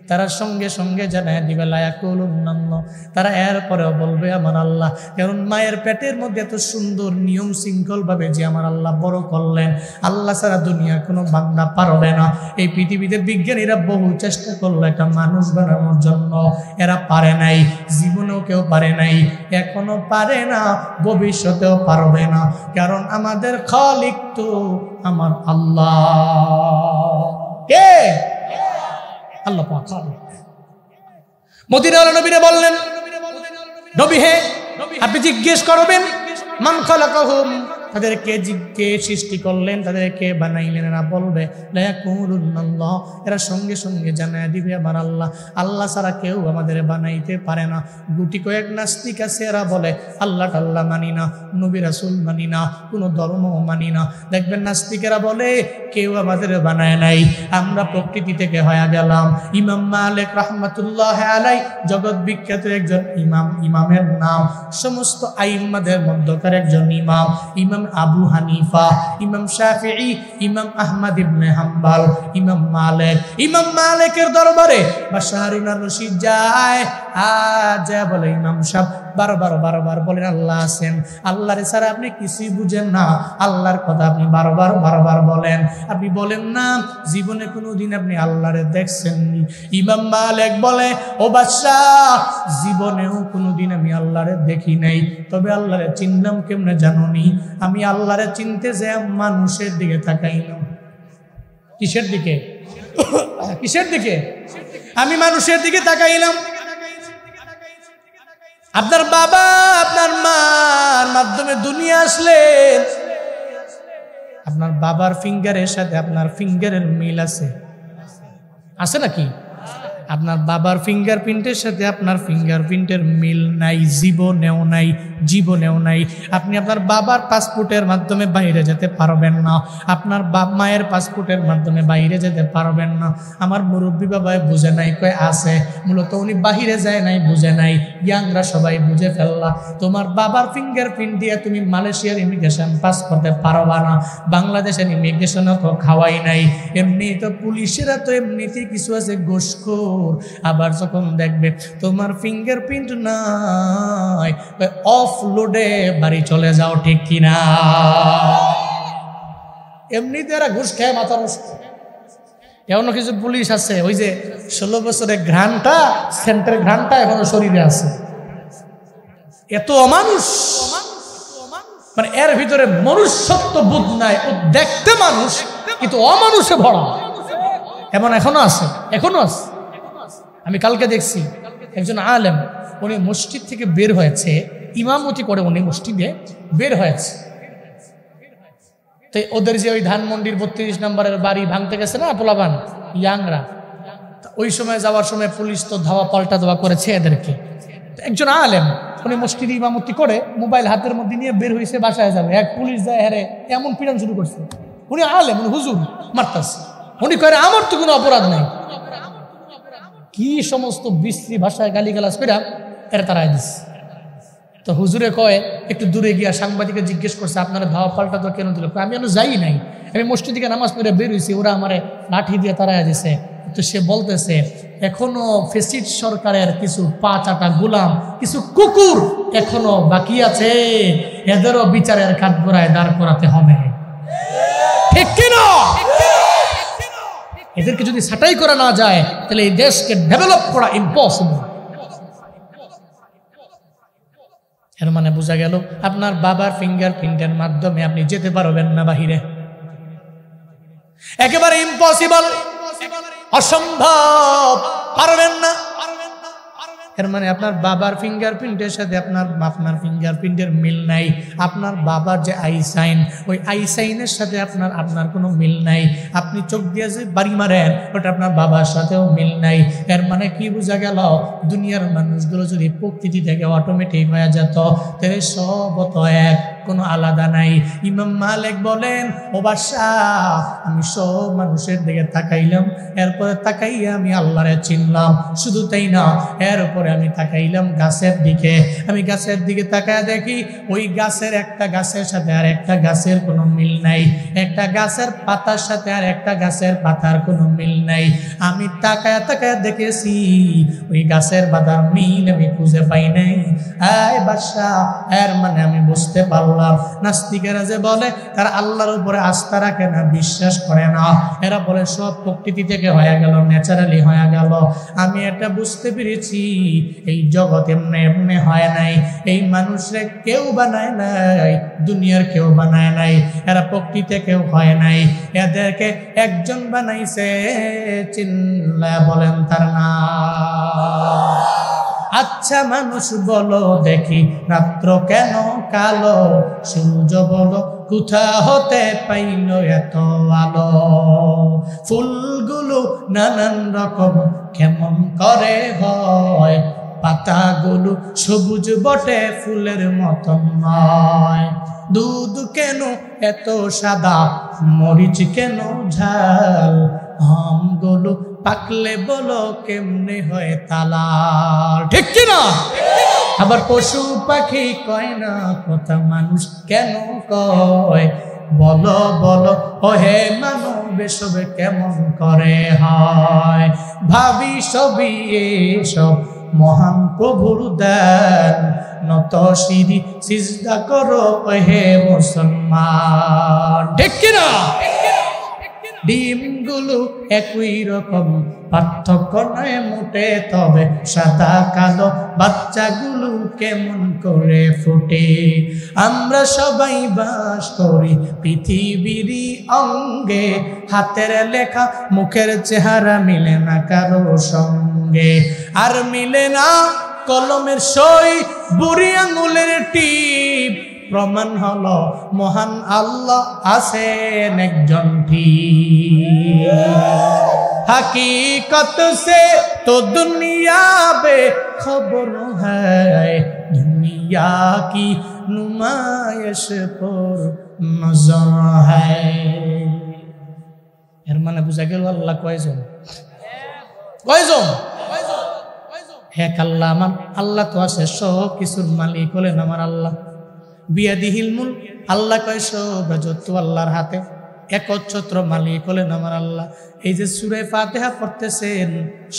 তারা সঙ্গে সঙ্গে জানায় দিবে লায়াকুলুন্নাল্লাহ, তারা এরপরেও বলবে আমার আল্লাহ। কারণ মায়ের পেটের মধ্যে এত সুন্দর নিয়ম শৃঙ্খল ভাবে যে আমার আল্লাহ বড় করলেন, আল্লাহ ছাড়া দুনিয়ার কোনো বান্দা পারবে না। এই পৃথিবীতে বিজ্ঞানীরা বহু চেষ্টা করলো একটা মানুষ বানানোর জন্য, এরা পারে নাই, জীবনেও কেউ পারে নাই, এখনো পারে না, ভবিষ্যতেও পারবে না। কারণ আমাদের খালিক তো আমার আল্লাহ। কে? আল্লাহ পাক খালিক। মদিনার নবীরে বললেন, নবী হে আপনি জিজ্ঞেস করবেন মান খালাকাহুম, তাদেরকে কে সৃষ্টি করলেন, তাদেরকে বানাইলেন, এরা বলবে লায়াকুলুন্নাল্লাহ, এরা সঙ্গে সঙ্গে জানায় দিবে আমার আল্লাহ, আল্লাহ ছাড়া কেউ আমাদের বানাইতে পারে না। গুটি কয়েক নাস্তিক আছে, এরা বলে আল্লাহ টাল্লাহ মানি না, নবী রাসূল মানি না, কোনো ধর্ম মানি না। দেখবেন নাস্তিকেরা বলে কেউ আমাদের বানায় নাই, আমরা প্রকৃতি থেকে হয়ে গেলাম। ইমাম মালিক রাহমাতুল্লাহ আলাইহি জগৎ বিখ্যাত একজন ইমামের নাম, সমস্ত আইম্মাদের মধ্যকার একজন ইমাম, ইমাম আবু হানিফা, ইমাম শাফিঈ, ইমাম আহমদ ইবনে হাম্বল, ইমাম মালিকের দরবারে বাশারুন রশিদ যায়, যা বলে ইমাম সাহেব বারবার বলেন আল্লাহ আছেন, আল্লাহর ছাড়া আপনি কিছুই বুঝেন না, আল্লাহর কথা আপনি বারবার বলেন, আপনি বলেন না জীবনে কোনোদিন আপনি আল্লাহরে দেখছেননি। ইমাম মালিক বলে ও বাদশাহ, জীবনেও কোনোদিন আমি আল্লাহরে দেখি নাই, তবে আল্লাহরে চিনলাম কেমনে জানোনি? আমি আল্লাহরে চিনতে যে মানুষের দিকে তাকাইলাম। কিসের দিকে? আমি মানুষের দিকে তাকাইলাম। আপনার বাবা আপনার মার মাধ্যমে দুনিয়া আসলেন, আপনার বাবার ফিঙ্গারের সাথে আপনার ফিঙ্গারের মিল আছে নাকি? আপনার বাবার ফিঙ্গারপ্রিন্টের সাথে আপনার ফিঙ্গারপ্রিন্টের মিল নাই, জীবনেও নাই, জীবনেও নাই। আপনি আপনার বাবার পাসপোর্টের মাধ্যমে বাইরে যেতে পারবেন না, আপনার মায়ের পাসপোর্টের মাধ্যমে বাইরে যেতে পারবেন না। আমার মুরব্বী বাবাই বুঝে নাই, কয় আছে, মূলত উনি বাহিরে যায় নাই, বুঝে নাই। ইয়াংরা সবাই বুঝে ফেললা, তোমার বাবার ফিঙ্গারপ্রিন্ট দিয়ে তুমি মালয়েশিয়ার ইমিগ্রেশন পাস করতে পারবা না, বাংলাদেশের ইমিগ্রেশনও তো খাওয়াই নাই। এমনি তো পুলিশেরা তো এমনিতেই কিছু আছে ঘুষখোর, আবার যখন দেখবে তোমার ফিঙ্গারপ্রিন্ট নাই, অফ লোডে বাড়ি চলে যাও, ঠিক কিনা? এমনিতে এরা ঘুষ খেয়ে মাথা নষ্ট। এমন কিছু পুলিশ আছে, ওই যে 16 বছরের ঘ্রাণটা, সেন্টারের ঘ্রাণটা এখনো শরীরে আছে। এত অমানুষ, মানে এর ভিতরে মনুষ্যত্ব বোধ নাই। ও দেখতে মানুষ কিন্তু অমানুষে ভরা, এমন এখনো আছে, এখনো আছে। আমি কালকে দেখছি একজন আলেম, উনি মসজিদ থেকে বের হয়েছে, ইমামতি করে উনি মসজিদে বের হয়েছে। তো ওদের যে ওই ধানমন্ডির 32 নম্বরের বাড়ি ভাঙতে গেছে না পোলাবান ইয়াংরা, ওই সময় যাওয়ার সময় পুলিশ তো ধাওয়া পাল্টা দেওয়া করেছে এদেরকে। একজন আলেম উনি মসজিদে ইমামতি করে মোবাইল হাতের মধ্যে নিয়ে বের হয়েছে বাসায় যাবে, এক পুলিশ যায় হারে এমন পীড়ন শুরু করছে। উনি আলেম, উনি হুজুর মারতাছে, উনি করে আমার তো কোনো অপরাধ নাই। কি সমস্ত বিশ্রী ভাষায় গালিগালাজ করে এরা তারাই দিচ্ছে। তো হুজুরে কয়, একটু দূরে গিয়া সাংবাদিকে জিজ্ঞেস করছে, আপনারা ধাওয়া পাল্টা তো কেন দিল? আমি এখনো যাই নাই, আমি মসজিদ থেকে নামাজ পড়ে বের হয়েছি, ওরা আমারে লাঠি দিয়ে তাড়াইয়া দিছে। তো সে বলতেছে, এখনো ফেসিস্ট সরকারের কিছু পা চাটা গোলাম, কিছু কুকুর এখনো বাকি আছে, এদেরও বিচারের কাঠগড়ায় দাঁড় করাতে হবে, ঠিক কিনা? এদেরকে যদি ছাঁটাই করা না যায় তাহলে এই দেশকে ডেভেলপ করা ইম্পসিবল। এর মানে বোঝা গেল আপনার বাবার ফিঙ্গারপ্রিন্টের মাধ্যমে আপনি যেতে পারবেন না বাহিরে, একেবারে ইম্পসিবল, অসম্ভব, পারবেন না। এর মানে আপনার বাবার ফিঙ্গারপ্রিন্টের সাথে আপনার ফিঙ্গারপ্রিন্টের মিল নাই। আপনার বাবার যে আই সাইন, ওই আই সাইনের সাথে আপনার কোনো মিল নাই। আপনি চোখ দিয়ে যে বাড়ি মারেন, ওটা আপনার বাবার সাথেও মিল নাই। এর মানে কি বোঝা গেল? দুনিয়ার মানুষগুলো যদি প্রকৃতি থেকে অটোমেটিক হয়ে যেত তাহলে সব তো এক, কোনো আলাদা নাই। ইমাম মালিক বলেন, ও বাদশাহ, আমি সব মানুষের দিকে তাকাইলাম, এরপরে তাকাইয়া আমি আল্লাহরে চিনলাম। শুধু তাই না, এরপরে আমি তাকাইলাম গাছের দিকে। আমি গাছের দিকে তাকায় দেখি ওই গাছের একটা গাছের সাথে আর একটা গাছের কোনো মিল নাই, একটা গাছের পাতার সাথে আর একটা গাছের পাতার কোনো মিল নাই। আমি তাকায় তাকায় দেখেছি ওই গাছের পাতার মিল আমি খুঁজে পাই নাই। আয় বাদশাহ, এর মানে আমি বুঝতে পারলাম নাস্তিকেরা যে বলে তারা আল্লাহর উপরে আস্থা রাখে না, বিশ্বাস করে না, এরা বলে সব প্রকৃতি থেকে হয়ে গেল, ন্যাচারালি হয়ে গেল। আমি এটা বুঝতে পেরেছি, এই জগৎ এমনি এমনি হয় নাই, এই মানুষরে কেউ বানায় নাই, দুনিয়ার কেউ বানায় নাই, এরা প্রকৃতি কেউ হয় নাই, এদেরকে একজন বানাইছে, চিল্লায়া বলেন তার নাম। আচ্ছা মানুষ বলো দেখি, রাত্র কেন কালো, সূর্য বলো কোথা হতে পাইল এত আলো, ফুলগুলো নানান রকম কেমন করে হয়, পাতাগুলো সবুজ বটে ফুলের মতন নয়, দুধ কেন এত সাদা, মরিচ কেন ঝাল, আমগুলো পাকলে বলো কেমনে হয় তালাল, ঠিক কিনা? আবার পশু পাখি কয় না কথা, মানুষ কেন কয়, বলো বলো ও হে মানব সবে কেমন করে হয়, ভাবি সবই এসব মহান প্রভুর দান, নত শিরি সিজদা করো ও হে মুসলমান, ঠিক কিনা? ডিমগুলো একই রকম, পার্থক্য নয় মোটে, তবে সাদা কালো বাচ্চাগুলো কেমন করে ফুটে, আমরা সবাই বাস করি পৃথিবীরই অঙ্গে, হাতের লেখা মুখের চেহারা মিলে না কারো সঙ্গে, আর মিলে না কলমের সই বুড়ি আঙুলের টিপ, প্রমাণ হলো মহান আল্লাহ আছেন একজন ঠিক। हकीकत से तो दुनिया बेखबर है, दुनिया की नुमाइश पर नजर है। এর মানে বুঝা গেল আল্লাহ কয়জন? কয়জন? এক আল্লাহ। আমার আল্লাহ তো আছে সব কিছুর মালিক হলেন আমার আল্লাহ। বিয়াদিহিল মুলক, আল্লাহ কয় সব রাজত্ব আল্লাহর হাতে। একচ্ছত্র মালিক হলেন আমার আল্লাহ। এই যে সূরা ফাতিহা পড়তেছেন,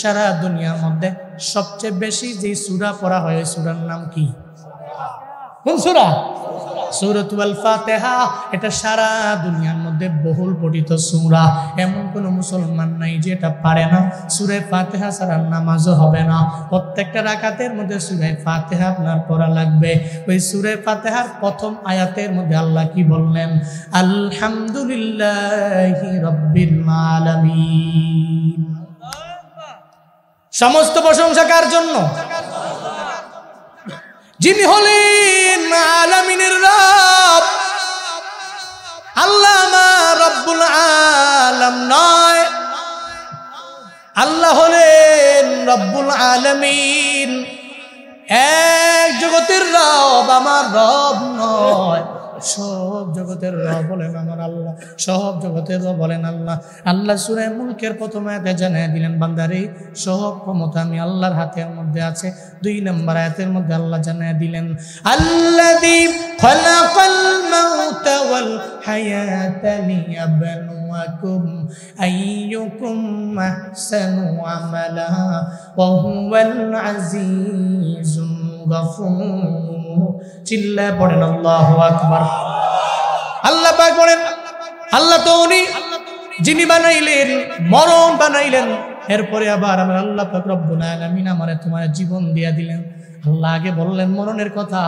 সারা দুনিয়ার মধ্যে সবচেয়ে বেশি যে সূরা পড়া হয় সূরার নাম কি? কোন সূরা? সূরাতুল ফাতিহা। এটা সারা দুনিয়ার মধ্যে বহুল পঠিত সূরা। এমন কোন মুসলমান নাই যে এটা পারে না। সূরা ফাতিহা ছাড়া নামাজও হবে না। প্রত্যেকটা রাকাতের মধ্যে সূরা ফাতিহা আপনার পড়া লাগবে। ওই সূরা ফাতিহার প্রথম আয়াতের মধ্যে আল্লাহ কি বললেন? আলহামদুলিল্লাহি রাব্বিল আলামিন। সমস্ত প্রশংসা কার জন্য? যিনি হলেন আলামিনের রব। আল্লাহ আমার রব্বুল আলাম নয়, আল্লাহ হলেন রব্বুল আলামিন। এক জগতের রব আমার রব নয়, সব জগতের রব বলেন আমার আল্লাহ। সব জগতের রব বলেন আল্লাহ। আল্লাহ সূরা মুলকের প্রথম আয়াতে জানিয়ে দিলেন, বান্দারে সব ক্ষমতা আমি আল্লাহর হাতের মধ্যে আছে। 2 নম্বর আয়াতের মধ্যে আল্লাহ জানিয়ে দিলেন, আল্লাযী খালাকাল মাউতা ওয়াল হায়াতা লিয়াবলুয়াকুম আইয়ুকুম আহসানু আমালা ওয়া হুয়াল আজিজুল গফুর। চিল্লায় পড়েন আল্লাহু আকবার। আল্লাহ পাক বলেন, আল্লাহ তো উনি যিনি বানাইলেন, মরণ বানাইলেন, এরপরে আবার আমার আল্লাহ পাক রব্বুল আলামিন আমারে তোমার জীবন দিয়া দিলেন। আল্লাহ আগে বললেন মরণের কথা,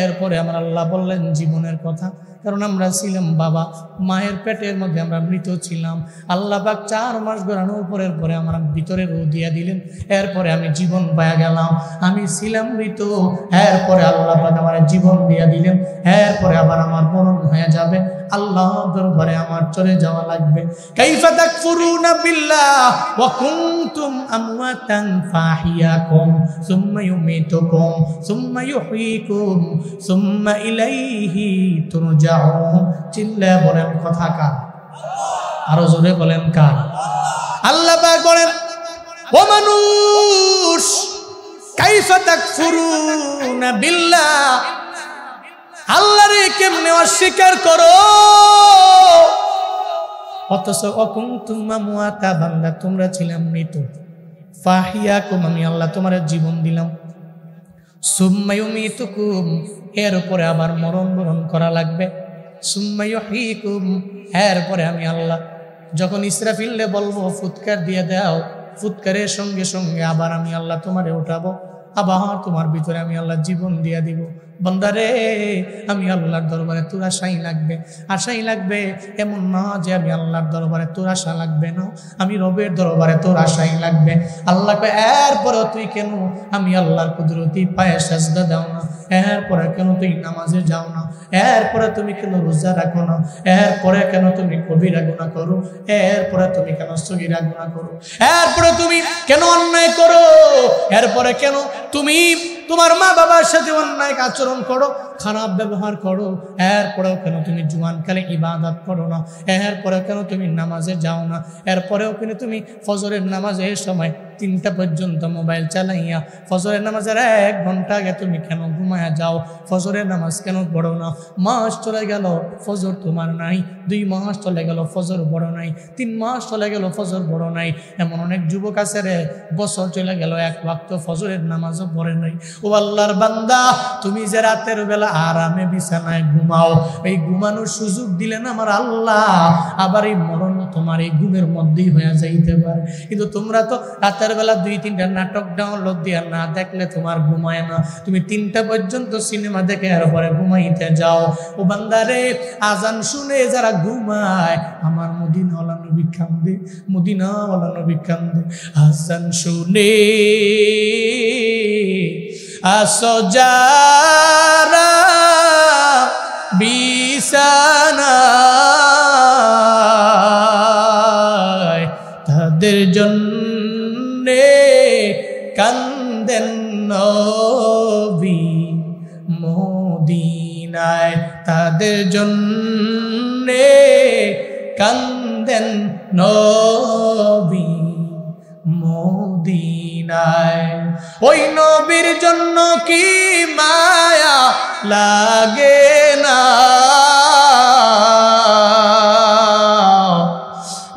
এরপরে আমার আল্লাহ বললেন জীবনের কথা। কারণ আমরা ছিলাম বাবা মায়ের পেটের মধ্যে, আমরা মৃত ছিলাম। আল্লাহ পাক 4 মাস গড়ানোর পরে আমার ভিতরে রূহ দিয়া দিলেন। এরপরে আমি জীবন পায়া গেলাম। আমি ছিলাম মৃত, এরপরে আল্লাহ পাক আমার জীবন দিয়া দিলেন। এরপরে আবার আমার মরণ হয়ে যাবে, আল্লাহ দরবারে আমার চলে যাওয়া লাগবে। কাইফা তাকফুরুনা বিল্লাহ ওয়া কুনতুম আমওয়াতান ফাহিয়াকুম সুম্মা ইউমিতুকুম সুম্মা ইউহয়িকুম সুম্মা ইলাইহি তুরজাউন। চিল্লায় বলেন কথা কার? আরো জোরে বলেন কার? আল্লাহ পাক বলেন, ও মানুষ কাইফা তাকফুরুনা বিল্লাহ, আল্লাহরে কেমনে অস্বীকার করো? অথচ অকুনতুম আমওয়াতা, বান্দা তোমরা ছিলাম মৃত। ফাহিয়াকুম, আমি আল্লাহ তোমার জীবন দিলাম। সুম্মা ইউমিতুকুম, এর উপরে আবার মরণ বরণ করা লাগবে। সুম্মা ইউহয়িকুম, এরপরে আমি আল্লাহ যখন ইসরাফিলে বলবো ফুৎকার দিয়ে দাও, ফুৎকারের সঙ্গে সঙ্গে আবার আমি আল্লাহ তোমারে উঠাবো, আবার তোমার ভিতরে আমি আল্লাহ জীবন দিয়া দিব। বান্দারে আমি আল্লাহর দরবারে তোর আশাই লাগবে, আশাই লাগবে। এমন না যে আমি আল্লাহর দরবারে তোর আশা লাগবে না, আমি রবের দরবারে তোর আশাই লাগবে। আল্লাহ কয় এরপরেও তুই কেন আমি আল্লাহর কুদরতি পায়ে সাজদা দাও না? এরপরে কেন তুই নামাজে যাও না? এরপরে তুমি কেন রোজা রাখো না? এরপরে কেন তুমি কবিরা গুনাহ করো? এরপরে তুমি কেন সগীরা গুনাহ করো? এরপরে তুমি কেন অন্যায় করো? এরপরে কেন তুমি তোমার মা বাবার সাথে অন্যায় আচরণ করো, খারাপ ব্যবহার করো? এরপরেও কেন তুমি জুয়ানকালে ইবাদত করো না? এরপরেও কেন তুমি নামাজে যাও না? এরপরেও কেন তুমি ফজরের নামাজের সময় 3টা পর্যন্ত মোবাইল চালাইয়া ফজরের নামাজের 1 ঘন্টা আগে তুমি কেন ঘুমায়া যাও? ফজরের নামাজ কেন পড়ো না? মাস চলে গেল ফজর তোমার নাই, 2 মাস চলে গেল ফজর বড় নাই, 3 মাস চলে গেল ফজর বড় নাই। এমন অনেক যুবক আছে রে, বছর চলে গেল 1 ওয়াক্ত ফজরের নামাজও পড়ে নাই। ও আল্লাহর বান্দা, তুমি যে রাতের বেলা আরামে বিছানায় ঘুমাও, এই ঘুমানোর সুযোগ দিলেন আমার আল্লাহ, আবার এই মরণ তোমার এই ঘুমের মধ্যেই হয়ে যাইতে পারে। কিন্তু তোমরা তো রাতের বেলা 2-3টা নাটক ডাউনলোড দিয়া না দেখলে তোমার ঘুমায় না, তুমি 3টা পর্যন্ত সিনেমা দেখে এরপরে ঘুমাইতে যাও। ও বান্দারে, আজান শুনে যারা ঘুমায় আমার মদিনাওয়ালা নবী কান্দে, মদিনাওয়ালা নবী কান্দে। আজান শুনে আসো যারা বিছানায়, তাদের জন্যে কান্দেন নবী মদিনায়, তাদের জন্যে কান্দেন নবী মদিনায়। ওই নবীর জন্য কি মায়া লাগে না,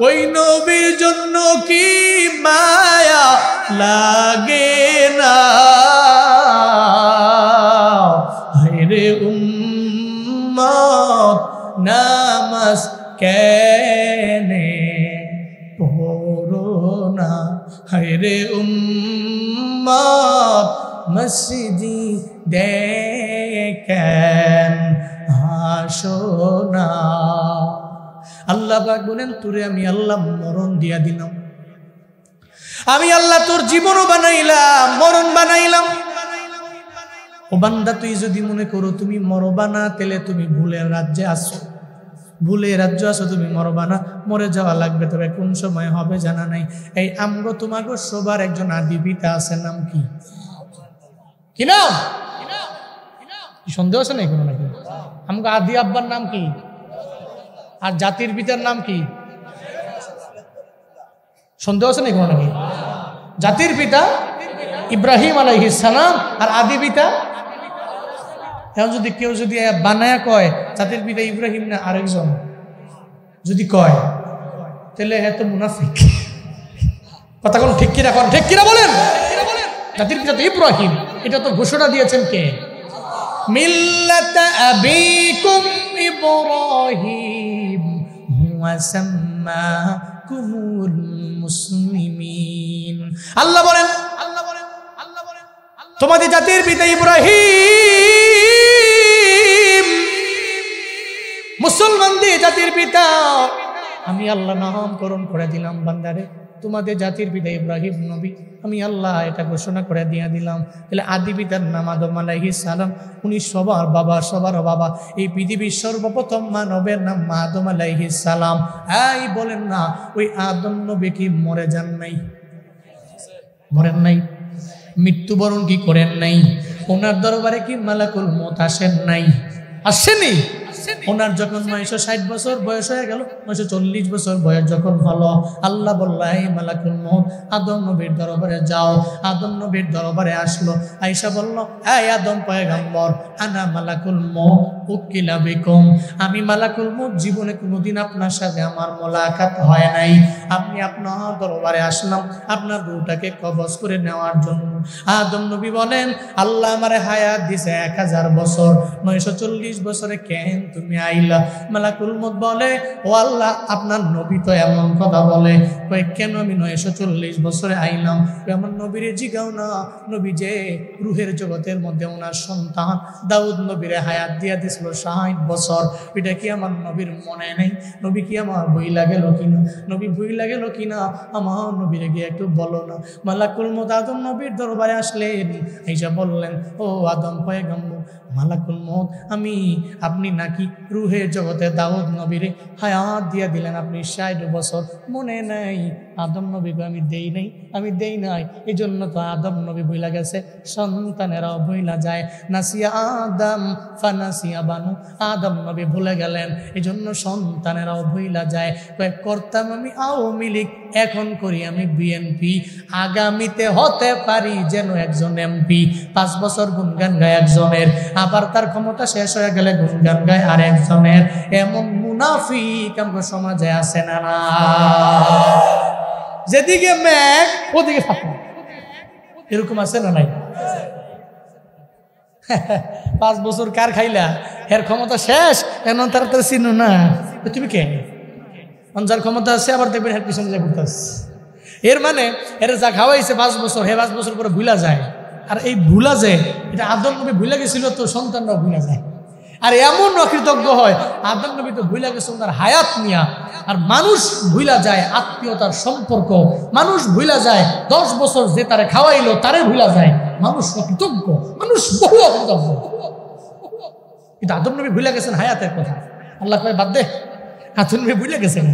ওই নবীর জন্য কি মায়া লাগে না। হায়রে উম্মত নামাজ কেনে পড়ো না, হায়রে উম্মত মসজিদে কেন আসো না। আল্লাহ পাক বলেন, তোরে আমি আল্লাহ মরণ দিয়া দিলাম, আমি আল্লাহ তোর জীবনও বানাইলাম, মরণ বানাইলাম। ও বান্দা, তুই যদি মনে করো তুমি মরবা না, তাহলে তুমি ভুলের রাজ্যে আসো, ভুলে রাজ্য আসো, তুমি মরবা না, মরে যাওয়া লাগবে, তবে কোন সময় হবে জানা নাই। এই আমগো তোমাগো সবার একজন আদি পিতা আছে, নাম কি? কি নাম? সন্দেহ আছে নাই কোনো নাকি? আমগো আদি আব্বার নাম কি? আর জাতির পিতার নাম কি? সন্দেহ আছে নাই কোনো নাকি? জাতির পিতা ইব্রাহিম আলাইহিস সালাম, আর আদি পিতা। এখন যদি কেউ যদি বানায়া কয় জাতির পিতা ইব্রাহিম না আরেকজন যদি কয়, তাহলে এত মুনাফিক। কথা কোন ঠিক কিনা? কোন ঠিক কিনা বলেন? জাতির পিতা তো ইব্রাহিম, এটা তো ঘোষণা দিয়েছেন কে? মিল্লাত আবিকুম ইব্রাহিম হুয়া সাম্মাকুমুল মুসলিমিন। আল্লাহ বলেন, তোমাদের জাতির পিতা ইব্রাহিম, মুসলমানদের জাতির পিতা, আমি আল্লাহ নামকরণ করে দিলাম বান্দারে, তোমাদের জাতির পিতা ইব্রাহিম নবী, আমি আল্লাহ এটা ঘোষণা করে দিয়ে দিলাম। তাহলে আদি পিতার নাম আদম আলাইহিস সালাম, উনি সবার বাবা, সবার বাবা। এই পৃথিবীর সর্বপ্রথম মানবের নাম আদম আলাইহিস সালাম। এই বলেন না, ওই আদম নবী কি মরে যান নাই? মরেন নাই? মৃত্যুবরণ কি করেন নাই? ওনার দরবারে কি মালাকুল মউত আসেন নাই? আসেনি? ওনার যখন 960 বছর বয়স হয়ে গেল, 940 বছর বয়স যখন হলো, আল্লাহ বলল, এই মালাকুল মউত আদম নবীর দরবারে যাও। আদম নবীর দরবারে আসলো, আয়েশা বলল, এই আদম পয়গম্বর, আনা মালাকুল মউত উকিলা বিকুম, আমি মালাকুল মউত, জীবনে কোনোদিন আপনার সাথে আমার মোলাকাত হয় নাই, আপনি আপনার দরবারে আসলাম আপনার রূহটাকে কবজ করে নেওয়ার জন্য। আদম নবী বলেন, আল্লাহ আমারে হায়াত দিছে 1000 বছর, 940 বছরে কেন তুমি আইলা? মালাকুল মউত বলে, ও আল্লাহ, আপনার নবী তো এমন কথা বলে, কেন আমি 940 বছরে আইলাম? আমার নবীরে জিগাও না, নবী যে রুহের জগতের মধ্যে ওনার সন্তান দাউদ নবীরে হায়াত দিয়া দিছিল 60 বছর, এটা কি আমার নবীর মনে নেই? নবী কি আমার বই লাগেল কিনা? নবী বই লাগেল কিনা? আমার নবীরে গিয়ে একটু বলো না। মালাকুল মউত আদম নবীর দরবারে আসলেন, আয়েশা বললেন, ও আদম পয়গম্বর, মালাকুল মউত, আপনি নাকি রুহের জগতে দাউদ নবীরে হায়াত দিয়া দিলেন, আপনি 60 বছর মনে নাই? আদম নবীকে আমি দেই নাই। এই জন্য তো আদম নবী ভুলা গেছে, সন্তানেরাও ভুলা যায়। নাসিয়া আদম ফানাসিয়া বানু, আদম নবী ভুলে গেলেন, এই জন্য সন্তানেরাও ভুলা যায়। করতাম আমি আওয়ামী লীগ, এখন করি আমি বিএনপি, আগামীতে হতে পারি যেন একজন এমপি। 5 বছর গুনগান গায় একজনের, আবার তার ক্ষমতা শেষ হয়ে গেলে গুনগান গায় আর একজনের। এমন মুনাফিক আমার সমাজে আছে না? যেদিকে মেঘ ওদিকে ফাঁকা, এরকম আছে না নাই? 5 বছর কার খাইলা, এর ক্ষমতা শেষ, এমন তাড়াতাড়ি চিনো না তুমি কে? যার ক্ষমতা আছে আবার দেখবেন এর পিছনে যা ঘুরতে আসছে। এর মানে এর যা খাওয়াইছে 5 বছর, 5 বছর পরে ভুলা যায়। আর এই ভুলা যে এটা আদম নবী ভুলে গেছিল, তো সন্তানরাও ভুলা যায়। আর এমন অকৃতজ্ঞ হয়, আদম নবী তো ভুলা গেছে ওনার হায়াত নিয়া, আর মানুষ ভুলা যায় আত্মীয়তার সম্পর্ক, মানুষ ভুলা যায় 10 বছর যে তারে খাওয়াইলো তারে ভুলা যায়। মানুষ অকৃতজ্ঞ, মানুষ বহু অকৃতজ্ঞ। কিন্তু আদম নবী ভুলে গেছেন হায়াতের কথা। আল্লাহ কয় বাদ দে, আদম নবী ভুলে গেছেন।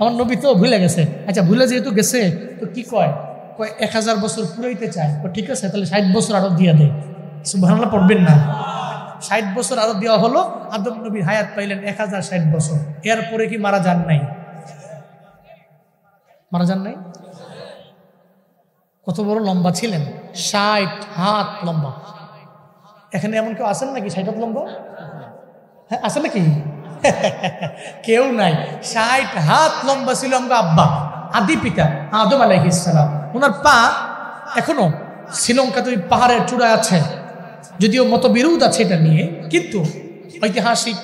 আমার নবী তো ভুলে গেছে। আচ্ছা ভুলে যেহেতু গেছে তো কি কয় 1000 বছর পুরাইতে চায়। ঠিক আছে তাহলে 60 বছর আরো দিয়ে দেয়। সুবহানাল্লাহ পড়বেন না? 60 বছর আরো দেওয়া হলো। আদম নবীর হায়াত পাইলেন 1060 বছর। এরপরে কি মারা যান নাই? মারা যান নাই? কত বড় লম্বা ছিলেন? 60 হাত লম্বা। এখানে এমন কেউ আছেন নাকি 60 হাত লম্বা? হ্যাঁ আছে নাকি? কেউ নাই। 60 হাত লম্বা ছিল আমার আব্বা, আদি পিতা আদম আলাইহিস সালাম। ওনার পা এখনো শ্রীলঙ্কাতে ওই পাহাড়ের চূড়ায় আছে, যদিও মতবিরোধ আছে এটা নিয়ে, কিন্তু ঐতিহাসিক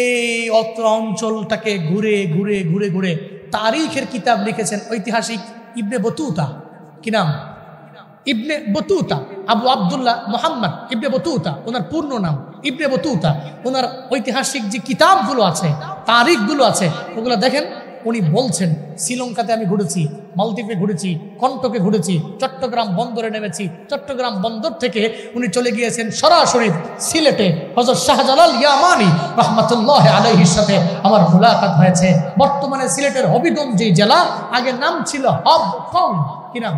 এই অত্র অঞ্চলটাকে ঘুরে ঘুরে ঘুরে ঘুরে তারিখের কিতাব লিখেছেন ঐতিহাসিক ইবনে বতুতা। কি নাম? Ibn Battuta, Abu Abdullah Muhammad Ibn Battuta ওনার পূর্ণ নাম। ইবনে বতুতা ওনার ঐতিহাসিক যে কিতাবগুলো আছে, তারিখগুলো আছে, ওগুলো দেখেন। উনি বলছেন শ্রীলঙ্কাতে আমি ঘুরেছি, মালদ্বীপে ঘুরেছি, কন্টকে ঘুরেছি, চট্টগ্রাম বন্দরে নেমেছি। চট্টগ্রাম বন্দর থেকে উনি চলে গিয়েছেন সরাসরি সিলেটে। হযরত শাহজালাল ইয়ামানি রাহমাতুল্লাহ আলাইহির সাথে আমার মুলাকাত হয়েছে। বর্তমানে সিলেটের হবিগঞ্জ যে জেলা, আগে নাম ছিল হবকং। কি নাম?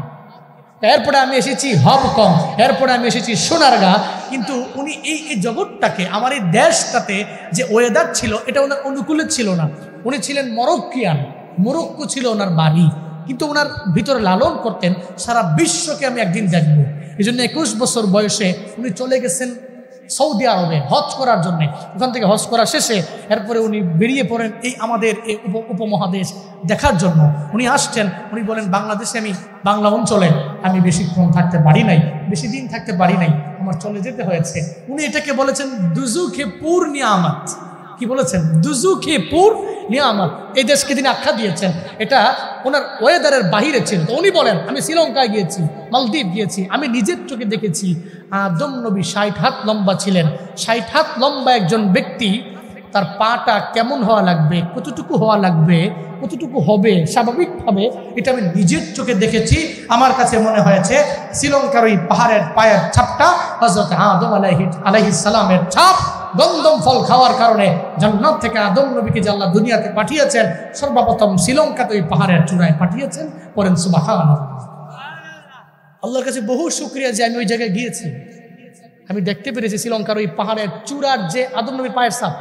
এরপরে আমি এসেছি হবকং, এরপরে আমি এসেছি সোনারগাঁ। কিন্তু উনি এই জগৎটাকে, আমার এই দেশটাতে যে ওয়েদার ছিল এটা ওনার অনুকূলে ছিল না। উনি ছিলেন মরক্কিয়ান, মরক্কো ছিল ওনার বাড়ি, কিন্তু ওনার ভিতরে লালন করতেন সারা বিশ্বকে আমি একদিন দেখবো। এই জন্য 21 বছর বয়সে উনি চলে গেছেন সৌদি আরবে হজ করার জন্য। ওখান থেকে হজ করা শেষে এরপরে উনি বেরিয়ে পড়েন এই আমাদের এই উপমহাদেশ দেখার জন্য। উনি আসছেন, উনি বলেন বাংলাদেশে আমি বাংলা অঞ্চলে আমি বেশিক্ষণ থাকতে পারি নাই, বেশি দিন থাকতে পারি নাই, আমার চলে যেতে হয়েছে। উনি এটাকে বলেছেন দুজুখে পুর নিয়ামত। কি বলেছেন? দুজুখে পুর নিয়ামত। এই দেশকে তিনি আখ্যা দিয়েছেন। এটা ওনার ওয়েদারের বাহিরে ছিল। তো উনি বলেন আমি শ্রীলঙ্কায় গিয়েছি, মালদ্বীপ গিয়েছি, আমি নিজের চোখে দেখেছি আদম নবী 60 হাত লম্বা ছিলেন। 60 হাত লম্বা একজন ব্যক্তি, তার পাটা কেমন হওয়া লাগবে, কতটুকু হওয়া লাগবে, কতটুকু হবে স্বাভাবিকভাবে, এটা আমি নিজের চোখে দেখেছি। আমার কাছে মনে হয়েছে শ্রীলঙ্কার ওই পাহাড়ের পায়ের ছাপটা হযরত আদম আলাইহিস সালামের ছাপ। গন্ধম ফল খাওয়ার কারণে জান্নাত থেকে আদম নবীকে যে আল্লাহ দুনিয়াতে পাঠিয়েছেন, সর্বপ্রথম শ্রীলঙ্কাতে ওই পাহাড়ের চূড়ায় পাঠিয়েছেন। পড়েন সুবহানাল্লাহ। আল্লাহর কাছে বহু শুকরিয়া যে আমি ওই জায়গায় গিয়েছি, আমি দেখতে পেরেছি শ্রীলঙ্কার ওই পাহাড়ের চূড়ার যে আদম নবীর পায়ের ছাপ,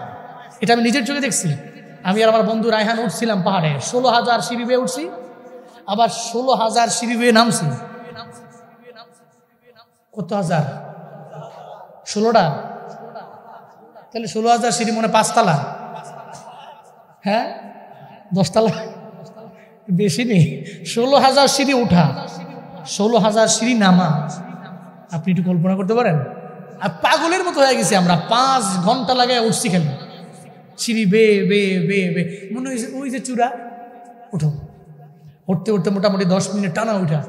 এটা আমি নিজের চোখে দেখছি। আমি আর আমার বন্ধু রায়হান উঠছিলাম পাহাড়ে, 16,000 সিঁড়ি বেয়ে উঠছি, আবার 16,000 সিঁড়ি বেয়ে নামছি। কত হাজার? 16টা। তাহলে 16,000 সিঁড়ি মনে 5 তলা? হ্যাঁ 10 তলা? বেশি নেই। 16,000 সিঁড়ি উঠা, 16,000 সিঁড়ি নামা। আপনি একটু কল্পনা করতে পারেন? আর পাগলের মতো হয়ে গেছি আমরা। 5 ঘন্টা লাগে উঠছি খেলে, সিঁড়ি বে বে বে বে। মনে হয়েছে ওই যে চূড়া, উঠো। উঠতে উঠতে মোটামুটি 10 মিনিট টানা উঠা।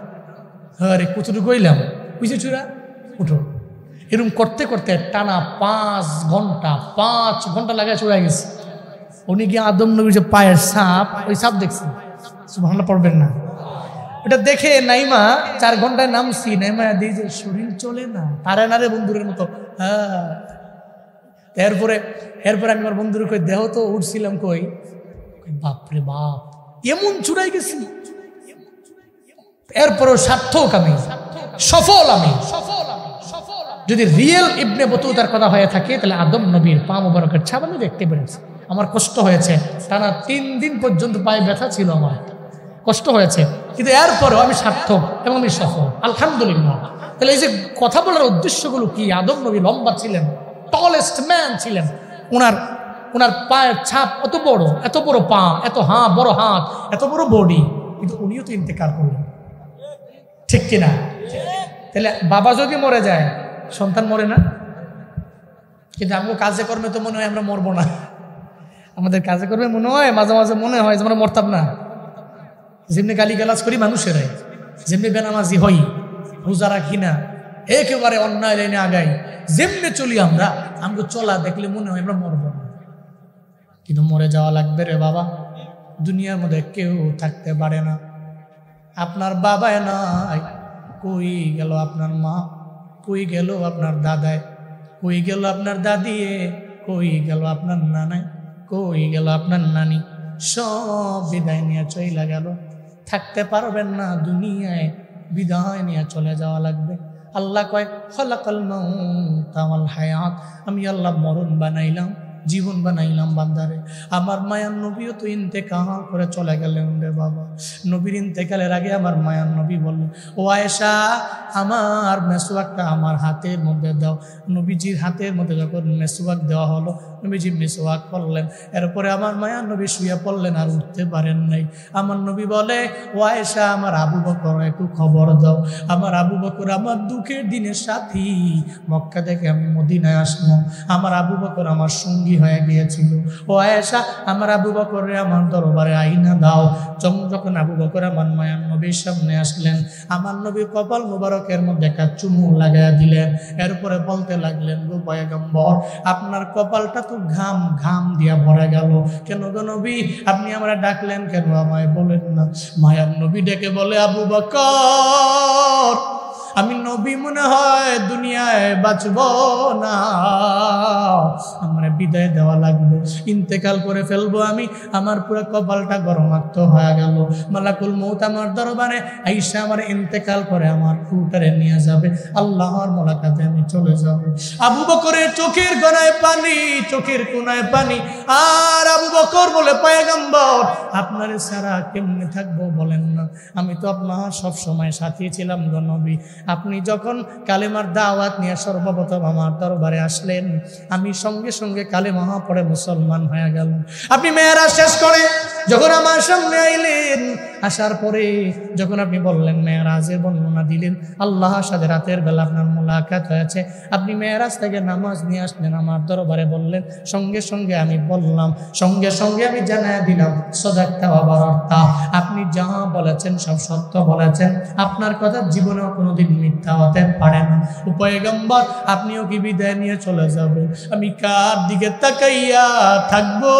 আরে কতটুকু হইলাম, ওই যে চূড়া, উঠো। এরকম করতে করতে টানা 5 ঘন্টা লাগায় চলে গেছে। উনি গিয়ে আদম নবীর যে পায়ের ছাপ, ওই ছাপ দেখছেন? সুবহানাল্লাহ পড়বেন না? ওটা দেখে নাইমা 4 ঘন্টায় নামছি, নাইমা দিয়ে যে শরীর চলে না, পারে না রে বন্ধুরের মতো। হ্যাঁ। এরপরে আমি আমার বন্ধুর কই দেহ তো উঠছিলাম, কই বাপরে বাপ এমন চূড়াই গেছি। এরপরও সার্থক আমি, সফল আমি। যদি রিয়েল ইবনে বতুতার কথা হয়ে থাকে তাহলে আদম নবীর পা মুবারকের ছাপ আমি দেখতে পেরেছি। আমার কষ্ট হয়েছে, টানা 3 দিন পর্যন্ত পায়ে ব্যথা ছিল, আমার কষ্ট হয়েছে, কিন্তু এরপরও আমি সার্থক এবং আমি সফল, আলহামদুলিল্লাহ। তাহলে এই যে কথা বলার উদ্দেশ্যগুলো কি? আদম নবী লম্বা ছিলেন, টলেস্ট ম্যান ছিলেন। ওনার পায়ের ছাপ এত বড় পা, এত বড় হাত, এত বড় বডি, কিন্তু উনিও তো ইন্তেকাল করলেন, ঠিক কিনা? তাহলে বাবা যদি মরে যায়, সন্তান মরে না? কিন্তু আমরা কাজে কর্মে তো মনে হয় আমরা মরবো না। আমাদের কাজে কর্মে মনে হয়, মাঝে মাঝে মনে হয় যে আমরা মরতাম না। যেমনি গালিগালাজ করি মানুষেরাই, যেমনি বেনামাজি হই, রোজা রাখি না, একেবারে অন্যায় লাইনে আগাই, যেমনি চলি আমরা, আমাকে চলা দেখলে মনে হয় আমরা মরবো না। কিন্তু মরে যাওয়া লাগবে রে বাবা। দুনিয়ার মধ্যে কেউ থাকতে পারে না। আপনার বাবায় নাই, কই গেল আপনার মা, কই গেল আপনার দাদায়, কই গেল আপনার দাদিয়ে, কই গেল আপনার নানায়, কই গেল আপনার নানি, সব বিদায় নিয়ে চলে গেল। থাকতে পারবেন না দুনিয়ায়, বিদায় নিয়ে চলে যাওয়া লাগবে। আল্লাহ কয় খলাকাল মাউতা ওয়াল হায়াত, আমি আল্লাহ মরণ বানাইলাম, জীবন বানাইলাম বান্দারে। আমার মায়ার নবীও তো ইন্তেকাল করে চলে গেলেন রে বাবা। নবীর ইন্তেকালের আগে আমার মায়ার নবী বললেন, ও আয়েশা আমার মেসওয়াকটা আমার হাতের মধ্যে দাও। নবীজির হাতের মধ্যে যখন মেসওয়াক দেওয়া হলো, নবীজি মেসওয়াক করলেন। এরপরে আমার মায়ার নবী শুয়ে পড়লেন, আর উঠতে পারেন নাই। আমার নবী বলে, ও আয়েশা আমার আবু বকর একটু খবর দাও। আমার আবু বকর আমার দুঃখের দিনের সাথী, মক্কা থেকে আমি মদিনায় আসলাম, আমার আবু বকর আমার সঙ্গী হয়ে গিয়েছিল। ও আয়েশা আমার আবু বকরে আমার দরবারে আইনা দাও। যখন আবু বকর আমার মায়ার নবীর সামনে আসলেন, আমার নবী কপাল মুবারকের মধ্যে একটা চুমু লাগাইয়া দিলেন। এরপরে বলতে লাগলেন, গো পয়গম্বর আপনার কপালটা তো ঘাম ঘাম দিয়া ভরে গেল, কেন গো নবী আপনি আমরা ডাকলেন কেন, আমায় বলেন না। মায়ার নবী ডেকে বলে, আবু বকর আমি নবী মনে হয় দুনিয়ায় বাঁচব না, আমার বিদায় দেওয়া লাগবে, ইন্তেকাল করে ফেলবো আমি। আমার পুরো কপালটা গরমাক্ত হয়ে গেল। মালাকুল মউত আমার দরবারে আইসা আমার ইন্তেকাল করে আমার ফুটারে নিয়ে যাবে, আল্লাহর মোলাকাতে আমি চলে যাব। আবু বকরের চোখের কোনায় পানি, চোখের কোনায় পানি। আর আবু বকর বলে, পয়গম্বর আপনারে ছাড়া কেমনে থাকবো বলেন না, আমি তো আপনার সব সময় সাথী ছিলাম গো নবী। আপনি যখন কালেমার দাওয়াত নিয়ে সর্বপ্রথম আমার দরবারে আসলেন, আমি সঙ্গে সঙ্গে কালেমা পড়ে মুসলমান হয়ে গেল। আপনি মেয়েরাজ শেষ করে যখন আমার সামনে আইলেন, আসার পরে যখন আপনি বললেন মেয়েরাজের বর্ণনা দিলেন, আল্লাহর সাথে রাতের বেলা আপনার মোলাকাত হয়েছে, আপনি মেয়েরাজ থেকে নামাজ নিয়ে আসলেন, আমার দরবারে বললেন, সঙ্গে সঙ্গে আমি বললাম, সঙ্গে সঙ্গে আমি জানাই দিলাম সাদাক্তা ওয়া বারারতা, আপনি যা বলেছেন সব সত্য বলেছেন, আপনার কথা জীবনেও কোনোদিন মিথ্যা হতে পারে না। ও পয়গম্বর আপনিও কি বিদায় নিয়ে চলে যাবেন? আমি কার দিকে তাকাইয়া থাকবো?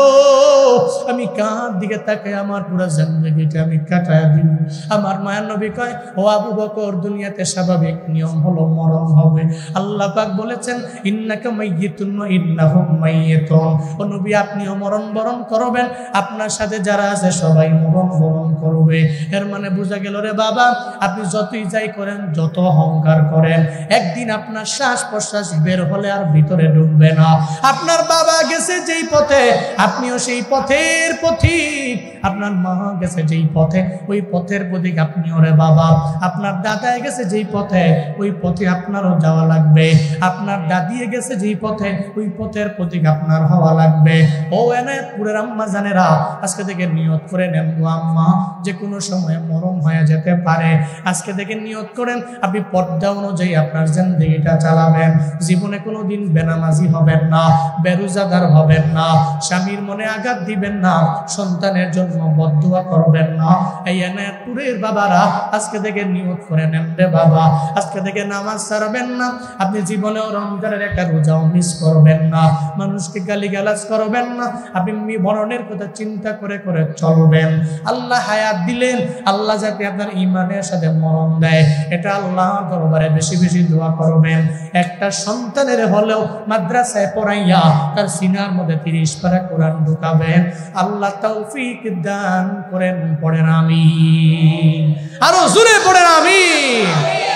আমি কার দিকে তাকাই আমার পুরো জিন্দেগিটা আমি কাটায় দিব? আমার মায়ের নবী কয়, ও আবু বকর দুনিয়াতে স্বাভাবিক নিয়ম হলো মরণ হবে। আল্লাহ পাক বলেছেন, ইন্নাকা মাইয়িতুন ওয়া ইন্নাহুম মাইয়িতুন। ও নবী আপনিও মরণ বরণ করবেন, আপনার সাথে যারা আছে সবাই মরণ বরণ করবে। এর মানে বোঝা গেল রে বাবা, আপনি যতই যাই করেন, যত অহংকার করেন, একদিন আপনার শ্বাস প্রশ্বাস বের হলে আর ভিতরে ঢুকবে না। আপনার বাবা গেছে যেই পথে, আপনিও সেই পথের পথিক। আপনার মা গেছে যেই পথে, ওই পথের পথিক আপনিও রে বাবা। আপনার দাদায় গেছে যেই পথে, ওই পথে আপনারও যাওয়া লাগবে। আপনার দাদিয়ে গেছে যেই পথে, ওই পথের পথিক আপনার হওয়া লাগবে। ও এনায়েতপুরের আম্মা জানেরা, আজকে থেকে নিয়ত করে নেন গো আম্মা, যে কোনো সময় মরণ হয়ে যেতে পারে। আজকে থেকে নিয়ত করেন আপনি পর্দা অনুযায়ী আপনার জিন্দেগিটা চালাবেন। জীবনে কোনোদিন বেনামাজি হবেন না, বেরোজাদার হবেন না, স্বামীর মনে আঘাত দিবেন না, সন্তানের জন্য বদদুয়া করবেন না। এই এনায়েতপুরের বাবারা আজকে থেকে নিয়ত করে নেন রে বাবা, আজকে থেকে নামাজ ছাড়বেন না, আপনি জীবনেও রমজানের একটা রোজাও মিস করবেন না, মানুষকে গালিগালাজ করবেন না, আপনি মরণের কথা চিন্তা করে করে চলবেন। আল্লাহ হায়াত দিলেন, আল্লাহ যাতে আপনার ঈমানের সাথে মরণ দেয়, এটা আল্লাহর দরবারে বেশি বেশি দোয়া করবেন। একটা সন্তানের হলেও মাদ্রাসায় পড়াইয়া তার সিনার মধ্যে 30 পারা কোরআন ঢুকাবেন। আল্লাহ তৌফিক দান করেন। পড়েন আমিন, আরো জোরে পড়েন আমিন।